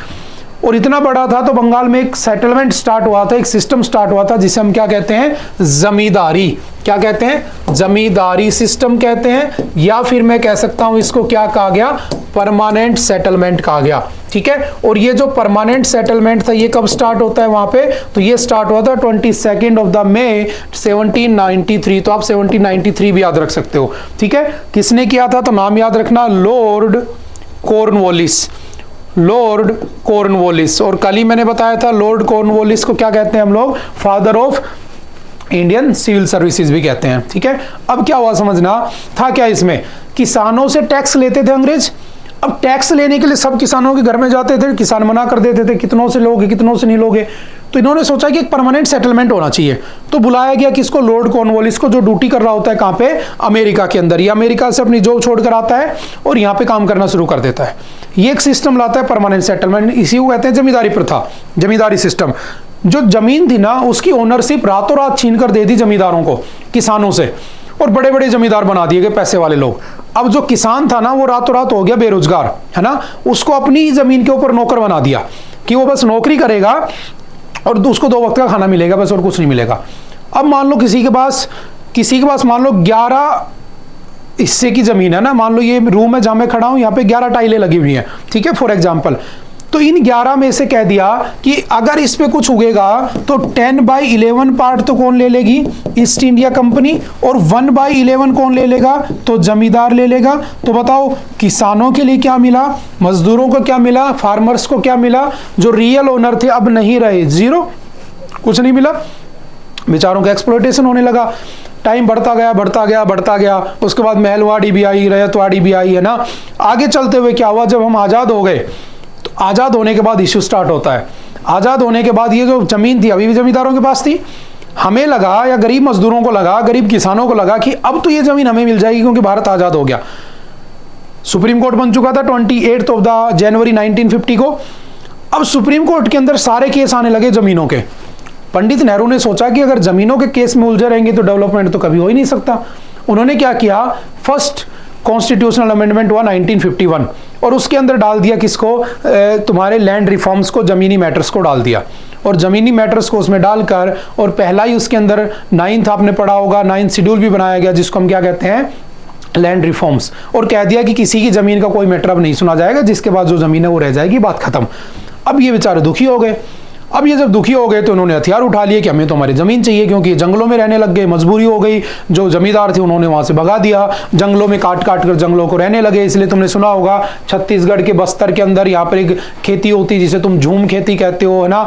Speaker 1: और इतना बड़ा था तो बंगाल में एक सेटलमेंट स्टार्ट हुआ था, एक सिस्टम स्टार्ट हुआ था जिसे हम क्या कहते हैं, जमींदारी। क्या कहते हैं, जमींदारी सिस्टम कहते हैं, या फिर मैं कह सकता हूं इसको क्या कहा गया, परमानेंट सेटलमेंट कहा गया। ठीक है, और ये जो परमानेंट सेटलमेंट था ये कब स्टार्ट होता है वहां पे, तो ये स्टार्ट हुआ था 22 मई 1793। तो आप 1793 भी याद रख सकते हो। ठीक है, किसने किया था, तो नाम याद रखना, लॉर्ड कॉर्नवालिस, लॉर्ड कॉर्नवालिस। और कल ही मैंने बताया था लॉर्ड कॉर्नवालिस को क्या कहते हैं हम लोग, father of Indian civil services भी कहते हैं। ठीक है, अब क्या हुआ समझना, था क्या इसमें, किसानों से टैक्स लेते थे अंग्रेज। अब टैक्स लेने के लिए सब किसानों के घर में जाते थे, किसान मना कर देते थे, कितनों से लोगे कितनों से नहीं लोगे। तो इन्होंने सोचा कि एक परमानेंट सेटलमेंट होना चाहिए, तो बुलाया गया किसको, लॉर्ड कॉर्नवालिस को, जो ड्यूटी कर रहा होता है कहाँ पे, अमेरिका के अंदर। ये अमेरिका से अपनी जॉब छोड़कर आता है और यहाँ पे काम करना शुरू कर देता है। ये एक सिस्टम लाता है परमानेंट सेटलमेंट, इसी को कहते हैं जमींदारी प्रथा, जमींदारी सिस्टम। जो जमीन थी ना उसकी ओनरशिप रातों रात छीन कर दे दी जमींदारों को, किसानों से, और बड़े बड़े जमींदार बना दिए गए, पैसे वाले लोग। अब जो किसान था ना वो रातों रात हो गया बेरोजगार, है ना, उसको अपनी ही जमीन के ऊपर नौकर बना दिया कि वो बस नौकरी करेगा और उसको 2 वक्त का खाना मिलेगा बस, और कुछ नहीं मिलेगा। अब मान लो किसी के पास मान लो 11 हिस्से की जमीन है ना, मान लो ये रूम है जहां मैं खड़ा हूं, यहाँ पे 11 टाइलें लगी हुई हैं, ठीक है, फॉर एग्जाम्पल। तो इन 11 में से कह दिया कि अगर इस पे कुछ उगेगा तो 10/11 पार्ट तो कौन ले लेगी, ईस्ट इंडिया कंपनी, और 1/11 कौन ले लेगा, तो जमींदार ले लेगा। तो बताओ किसानों के लिए क्या मिला, मजदूरों को क्या मिला, फार्मर्स को क्या मिला, जो रियल ओनर थे अब नहीं रहे, जीरो, कुछ नहीं मिला, बेचारों का एक्सप्लॉयटेशन होने लगा। टाइम बढ़ता गया बढ़ता गया बढ़ता गया, उसके बाद महलवाड़ी भी आई, रैयतवाड़ी भी आई, है ना। आगे चलते हुए क्या हुआ, जब हम आजाद हो गए, तो आजाद होने के बाद इश्यू स्टार्ट होता है। आजाद होने के बाद ये जो जमीन थी अभी भी जमींदारों के पास थी, हमें लगा, या गरीब मजदूरों को लगा, गरीब किसानों को लगा कि अब तो ये जमीन हमें मिल जाएगी क्योंकि भारत आजाद हो गया। सुप्रीम कोर्ट बन चुका था 28 जनवरी 1950 को। अब सुप्रीम कोर्ट के अंदर सारे केस आने लगे जमीनों के, पंडित नेहरू ने सोचा कि अगर जमीनों के केस में उलझे रहेंगे तो डेवलपमेंट तो कभी हो ही नहीं सकता। उन्होंने क्या किया, फर्स्ट कॉन्स्टिट्यूशनल अमेंडमेंट हुआ 1951 और उसके अंदर डाल दिया किसको, तुम्हारे लैंड रिफॉर्म्स को, जमीनी मैटर्स को डाल दिया। और जमीनी मैटर्स को उसमें डालकर, और पहला ही उसके अंदर 9th आपने पढ़ा होगा, 9th शेड्यूल भी बनाया गया जिसको हम क्या कहते हैं, लैंड रिफॉर्म्स, और कह दिया कि किसी की जमीन का कोई मैटर अब नहीं सुना जाएगा, जिसके बाद जो जमीन है वो रह जाएगी, बात खत्म। अब ये बेचारे दुखी हो गए। अब ये जब दुखी हो गए तो उन्होंने हथियार उठा लिए कि हमें तो हमारी ज़मीन चाहिए, क्योंकि जंगलों में रहने लग गए, मजबूरी हो गई, जो जमींदार थे उन्होंने वहाँ से भगा दिया, जंगलों में काट काट कर जंगलों को रहने लगे। इसलिए तुमने सुना होगा छत्तीसगढ़ के बस्तर के अंदर यहाँ पर एक खेती होती है जिसे तुम झूम खेती कहते हो, है ना,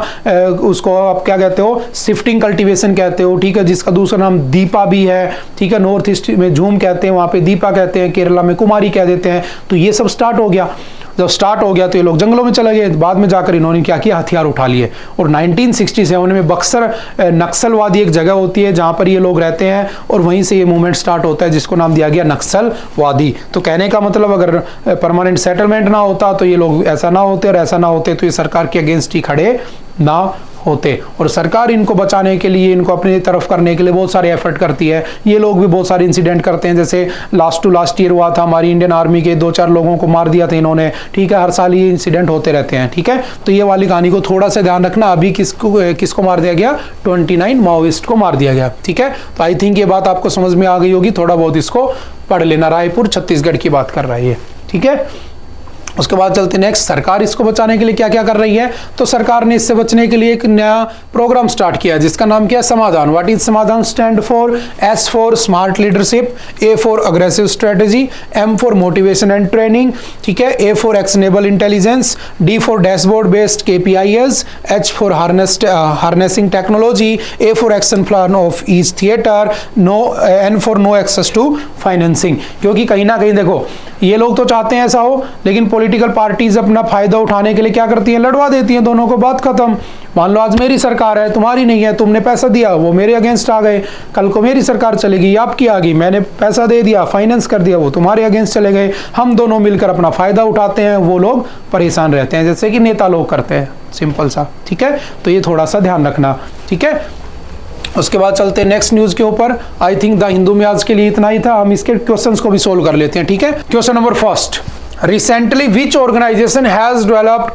Speaker 1: उसको आप क्या कहते हो, शिफ्टिंग कल्टिवेशन कहते हो, ठीक है, जिसका दूसरा नाम दीपा भी है, ठीक है, नॉर्थ ईस्ट में झूम कहते हैं, वहाँ पे दीपा कहते हैं, केरला में कुमारी कह देते हैं। तो ये सब स्टार्ट हो गया। जब स्टार्ट हो गया तो ये लोग जंगलों में चले गए। बाद में जाकर इन्होंने क्या किया, हथियार उठा लिए। और 1967 में बक्सर नक्सलवादी एक जगह होती है जहां पर ये लोग रहते हैं, और वहीं से ये मूवमेंट स्टार्ट होता है जिसको नाम दिया गया नक्सलवादी। तो कहने का मतलब अगर परमानेंट सेटलमेंट ना होता तो ये लोग ऐसा ना होते, और ऐसा ना होते तो ये सरकार के अगेंस्ट ही खड़े ना होते। और सरकार इनको बचाने के लिए, इनको अपनी तरफ करने के लिए बहुत सारे एफर्ट करती है। ये लोग भी बहुत सारे इंसिडेंट करते हैं, जैसे लास्ट टू लास्ट ईयर हुआ था, हमारी इंडियन आर्मी के 2-4 लोगों को मार दिया था इन्होंने, ठीक है, हर साल ये इंसिडेंट होते रहते हैं, ठीक है। तो ये वाली कहानी को थोड़ा सा ध्यान रखना। अभी किसको मार दिया गया, 29 माओइस्ट को मार दिया गया, ठीक है। तो आई थिंक ये बात आपको समझ में आ गई होगी, थोड़ा बहुत इसको पढ़ लेना। रायपुर छत्तीसगढ़ की बात कर रहा है ये, ठीक है। उसके बाद चलते नेक्स्ट, सरकार इसको बचाने के लिए क्या क्या कर रही है। तो सरकार ने इससे बचने के लिए एक नया प्रोग्राम स्टार्ट किया जिसका नाम क्या है, Samadhan. What is Samadhan stand for, S for smart leadership, A for aggressive strategy, M for motivation and training, ठीक है, A for actionable intelligence, D for dashboard based KPIs, H for harnessing technology, A for action plan of each theatre, no, N for no access to financing. क्योंकि कहीं ना कहीं देखो, ये लोग तो चाहते हैं ऐसा हो, लेकिन पॉलिटिकल पार्टीज अपना फायदा उठाने के लिए क्या करती हैं, लड़वा देती हैं दोनों को, बात खत्म। मान लो आज मेरी सरकार है, तुम्हारी नहीं है, तुमने पैसा दिया, वो मेरे अगेंस्ट आ गए, कल को मेरी सरकार चलेगी, आपकी आ गई, मैंने पैसा दे दिया, फाइनेंस कर दिया, वो तुम्हारे अगेंस्ट चले गए, हम दोनों मिलकर अपना फायदा उठाते हैं, वो लोग परेशान रहते हैं, जैसे कि नेता लोग करते हैं, सिंपल सा, ठीक है। तो ये थोड़ा सा ध्यान रखना, ठीक है। उसके बाद चलते हैं नेक्स्ट न्यूज के ऊपर। आई थिंक द हिंदू में आज के लिए इतना ही था, हम इसके क्वेश्चंस को भी सोल्व कर लेते हैं, ठीक है। Question number first, recently which organisation has developed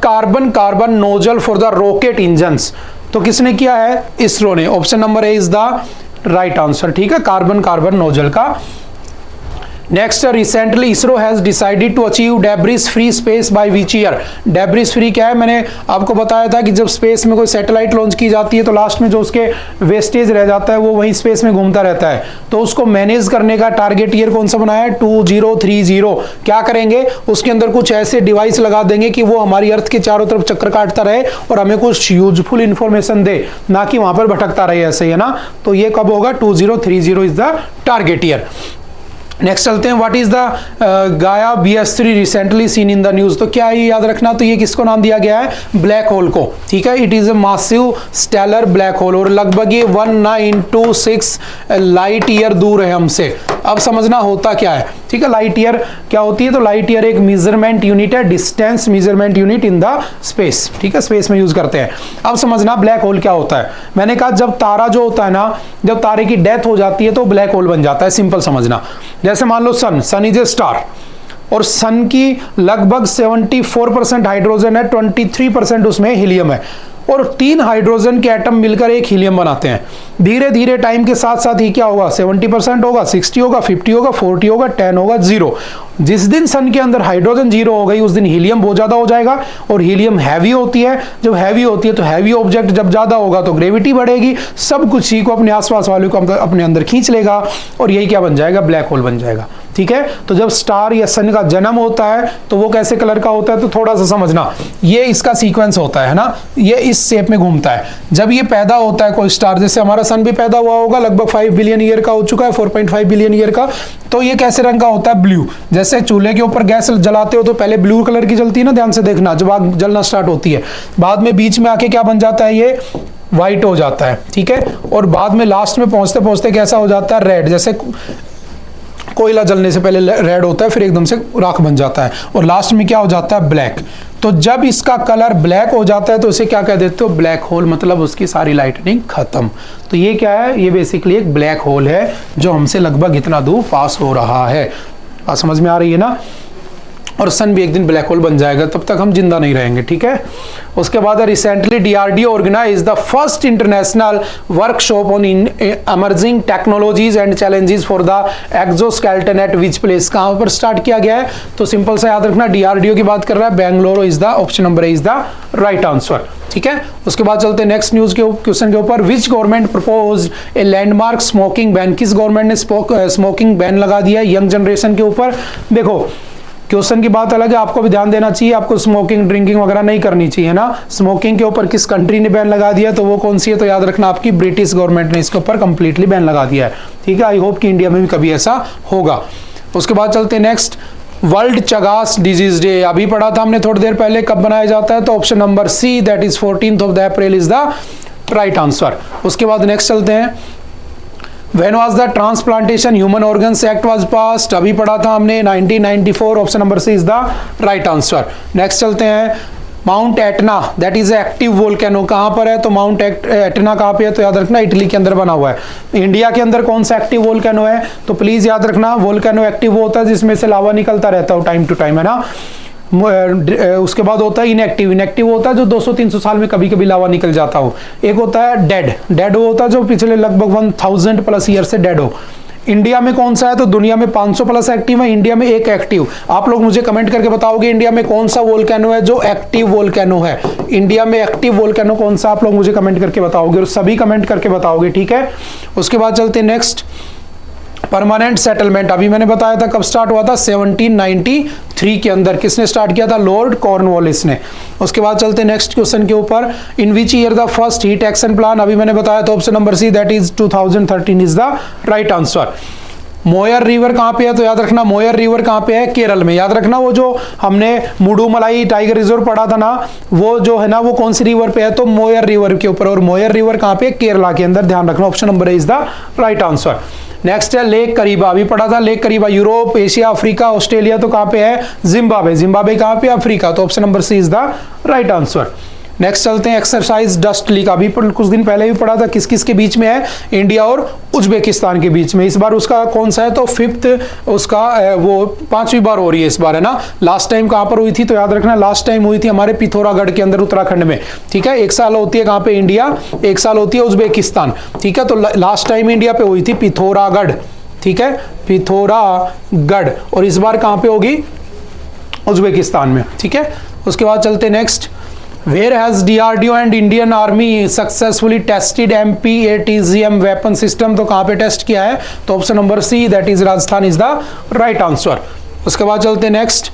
Speaker 1: carbon nozzle for the rocket engines. तो किसने किया है, इसरो ने। Option number A is the right answer, ठीक है, कार्बन नोजल का। Next, recently ISRO has decided to achieve debris free space by which year. Debris free क्या है, मैंने आपको बताया था कि जब स्पेस में कोई सैटेलाइट लॉन्च की जाती है तो लास्ट में जो उसके वेस्टेज रह जाता है वो वहीं स्पेस में घूमता रहता है, तो उसको मैनेज करने का टारगेट ईयर कौन सा बनाया है, 2030। क्या करेंगे, उसके अंदर कुछ ऐसे डिवाइस लगा देंगे कि वो हमारी अर्थ के चारों तरफ चक्कर काटता रहे और हमें कुछ यूजफुल इंफॉर्मेशन दे, ना कि वहां पर भटकता रहे, ऐसे ही है ना। तो ये कब होगा, 2030 is the target year. Next चलते हैं, व्हाट इज द गाया BS3 recently seen in the news. तो क्या ये याद रखना, तो ये किसको नाम दिया गया है, ब्लैक होल को, ठीक है। It is a massive stellar black hole, और लगभग ये 1926 लाइट ईयर दूर है हमसे। अब समझना होता क्या है, ठीक है। लाइट ईयर क्या होती है, तो लाइट ईयर एक मेजरमेंट यूनिट है, distance measurement unit in the space, ठीक है, स्पेस में यूज करते हैं। अब समझना ब्लैक होल क्या होता है। मैंने कहा जब तारा जो होता है ना, जब तारे की डेथ हो जाती है तो ब्लैक होल बन जाता है, सिंपल समझना। जैसे मान लो सन इज ए स्टार, और सन की लगभग 74% हाइड्रोजन है, 23% उसमें हीलियम है, और 3 हाइड्रोजन के एटम मिलकर एक हीलियम बनाते हैं। धीरे धीरे टाइम के साथ साथ ही क्या होगा, 70% होगा, 60 होगा, 50 होगा, 40 होगा, 10 होगा, 0। जिस दिन सन के अंदर हाइड्रोजन 0 हो गई उस दिन हीलियम बहुत ज्यादा हो जाएगा, और हीलियम हैवी होती है। जब हैवी होती है तो हैवी ऑब्जेक्ट जब ज्यादा होगा तो ग्रेविटी बढ़ेगी, सब कुछ ही को अपने आसपास वाले को अपने अंदर खींच लेगा, और यही क्या बन जाएगा, ब्लैक होल बन जाएगा, ठीक है। तो जब स्टार या सन का जन्म होता है तो वो कैसे कलर का होता है, तो थोड़ा सा समझना, ये इसका सीक्वेंस होता है ना, ये इस शेप में घूमता है। जब ये पैदा होता है कोई स्टार, जैसे हमारा सन भी पैदा हुआ होगा, लगभग 5 बिलियन ईयर का हो चुका है, 4.5 बिलियन ईयर का, तो ये कैसे रंग का होता है, ब्लू। जैसे चूल्हे के ऊपर गैस जलाते हो तो पहले ब्लू कलर की जलती है ना, ध्यान से देखना, जब आग जलना स्टार्ट होती है, बाद में बीच में आके क्या बन जाता है, ये व्हाइट हो जाता है, ठीक है, और बाद में लास्ट में पहुंचते पहुंचते कैसा हो जाता है, रेड। जैसे कोयला जलने से पहले रेड होता है, फिर एकदम से राख बन जाता है, और लास्ट में क्या हो जाता है, ब्लैक। तो जब इसका कलर ब्लैक हो जाता है तो इसे क्या कह देते हो, ब्लैक होल, मतलब उसकी सारी लाइटनिंग खत्म। तो ये क्या है, ये बेसिकली एक ब्लैक होल है जो हमसे लगभग इतना दूर पास हो रहा है। बात समझ में आ रही है ना। और सन भी एक दिन ब्लैक होल बन जाएगा, तब तक हम जिंदा नहीं रहेंगे, ठीक है। उसके बाद recently DRDO organize the first international workshop on emerging technologies and challenges for the exoskeleton at which place. कहां पर स्टार्ट किया गया है, तो सिंपल सा याद रखना, डीआरडीओ की बात कर रहा है, Bengaluru is the option number is the right answer, ठीक है। उसके बाद चलते हैं नेक्स्ट न्यूज के क्वेश्चन के ऊपर। Which government proposed a landmark smoking ban. किस गवर्नमेंट ने स्मोकिंग बैन लगा दिया यंग जनरेशन के ऊपर। देखो क्वेश्चन की बात अलग है, आपको भी ध्यान देना चाहिए, आपको स्मोकिंग ड्रिंकिंग वगैरह नहीं करनी चाहिए ना। स्मोकिंग के ऊपर किस कंट्री ने बैन लगा दिया, तो वो कौन सी है, तो याद रखना आपकी ब्रिटिश गवर्नमेंट ने इसके ऊपर कंप्लीटली बैन लगा दिया है, ठीक है। आई होप कि इंडिया में भी कभी ऐसा होगा। उसके बाद चलते हैं next, world Chagas disease day अभी पढ़ा था हमने थोड़ी देर पहले, कब बनाया जाता है, तो option number C that is 14th of April is the right answer. उसके बाद नेक्स्ट चलते हैं, When was the Transplantation Human Organs Act was passed? अभी पढ़ा था हमने 1994, option number C is the right answer. Next चलते हैं, Mount Etna that is active volcano कहां पर है, तो माउंट एटना कहां पे है, तो याद रखना इटली के अंदर बना हुआ है। इंडिया के अंदर कौन सा एक्टिव वोल्केनो है, तो प्लीज याद रखना वोल्केनो एक्टिव होता है जिसमें से लावा निकलता रहता है टाइम टू टाइम, है ना। उसके बाद होता है इनएक्टिव, इनएक्टिव होता है जो 200-300 साल में कभी कभी लावा निकल जाता हो। एक होता है डेड, डेड होता है जो पिछले लगभग 1000+ ईयर से डेड हो। इंडिया में कौन सा है, तो दुनिया में 500+ एक्टिव है, इंडिया में एक एक्टिव। आप लोग मुझे कमेंट करके बताओगे इंडिया में कौन सा वोल्केनो है जो एक्टिव वोल्केनो है, इंडिया में एक्टिव वोल्केनो कौन सा, आप लोग मुझे कमेंट करके बताओगे, और सभी कमेंट करके बताओगे, ठीक है। उसके बाद चलते हैं नेक्स्ट, परमानेंट सेटलमेंट अभी मैंने बताया था कब स्टार्ट हुआ था, 1793 के अंदर। किसने स्टार्ट किया था, लॉर्ड कॉर्नवालिस ने। उसके बाद चलते नेक्स्ट क्वेश्चन के ऊपर, in which year the first heat action plan, अभी मैंने बताया था option number C that is 2013 is the right answer. Moyar river कहां पे है, तो याद रखना मोयर रिवर कहां पे है, केरल में। याद रखना वो जो हमने मुडुमलाई टाइगर रिजर्व पढ़ा था ना, वो जो है ना वो कौन सी रिवर पे है, तो मोयर रिवर के ऊपर, और मोयर रिवर कहां पे, केरला के अंदर, ध्यान रखना option number is the right answer. Next है लेक करीबा, अभी पढ़ा था lake Kariba, Europe, Asia, Africa, Australia, तो कहां पे है, जिम्बाब्वे, जिम्बाब्वे कहां पे, अफ्रीका, तो option number C is the right answer. Next चलते हैं एक्सरसाइज डस्ट लीग, अभी कुछ दिन पहले भी पढ़ा था, किस किस के बीच में है, इंडिया और उज्बेकिस्तान के बीच में। इस बार उसका कौन सा है, तो 5th उसका वो 5वीं बार हो रही है इस बार, है ना। लास्ट टाइम कहां पर हुई थी, तो याद रखना लास्ट टाइम हुई थी हमारे पिथौरागढ़ के अंदर उत्तराखंड में, ठीक है। एक साल होती है कहां पे, इंडिया, एक साल होती है उज्बेकिस्तान, ठीक है। तो लास्ट टाइम इंडिया पे हुई थी पिथौरागढ़, ठीक है, पिथौरागढ़, और इस बार कहां पे होगी, उज्बेकिस्तान में, ठीक है। उसके बाद चलते next, Where has DRDO and Indian Army successfully tested MPATGM weapon system, तो कहां पे टेस्ट किया है, तो option number C that is Rajasthan is the right answer. उसके बाद चलते next,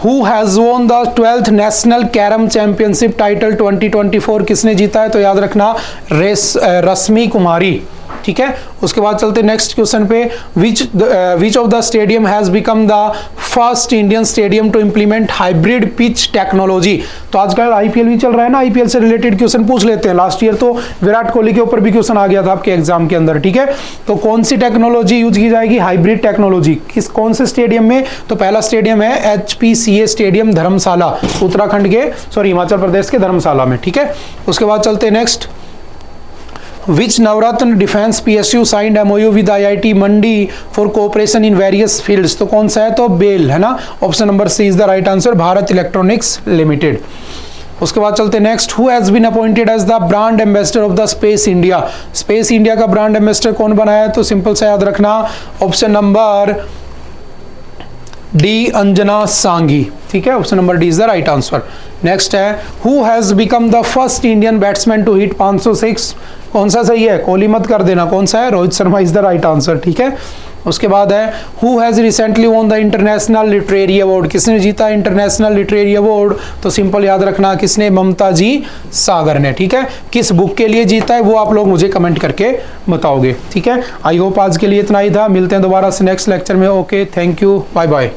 Speaker 1: Who has won the 12th national carrom championship title 2024, किसने जीता है, तो याद रखना रश्मि कुमारी, ठीक है। उसके बाद चलते नेक्स्ट क्वेश्चन पे, which of the stadium has become the first Indian stadium to implement hybrid pitch technology. तो आजकल आईपीएल भी चल रहा है ना, आईपीएल से रिलेटेड क्वेश्चन पूछ लेते हैं। लास्ट ईयर तो विराट कोहली के ऊपर भी क्वेश्चन आ गया था आपके एग्जाम के अंदर, ठीक है। तो कौन सी टेक्नोलॉजी यूज की जाएगी, हाइब्रिड टेक्नोलॉजी, किस कौन से स्टेडियम में, तो पहला स्टेडियम है HPCA स्टेडियम धर्मशाला, उत्तराखंड के हिमाचल प्रदेश के धर्मशाला में, ठीक है। उसके बाद चलते next, Which Navratna defence PSU signed MOU with IIT Mandi for cooperation in various fields, तो कौन सा है, तो बेल, है ना, option number C is the right answer, Bharat electronics limited. उसके बाद चलते next, who has been appointed as the brand ambassador of the space India. Space India का ब्रांड एम्बेसडर कौन बनाया है, तो सिंपल सा याद रखना option number D Anjana Sangi, ठीक है, option number D is the right answer. Next है, who has become the first Indian batsman to hit 506, कौन सा सही है, कोहली मत कर देना, कौन सा है, Rohit Sharma is the right answer, ठीक है। उसके बाद है, who has recently won the international literary award, किसने जीता इंटरनेशनल लिटरेरी अवार्ड, तो सिंपल याद रखना किसने, ममता जी सागर ने, ठीक है। किस बुक के लिए जीता है वो आप लोग मुझे कमेंट करके बताओगे, ठीक है। आई होप आज के लिए इतना ही था, मिलते हैं दोबारा से नेक्स्ट लेक्चर में। Okay, thank you, bye bye.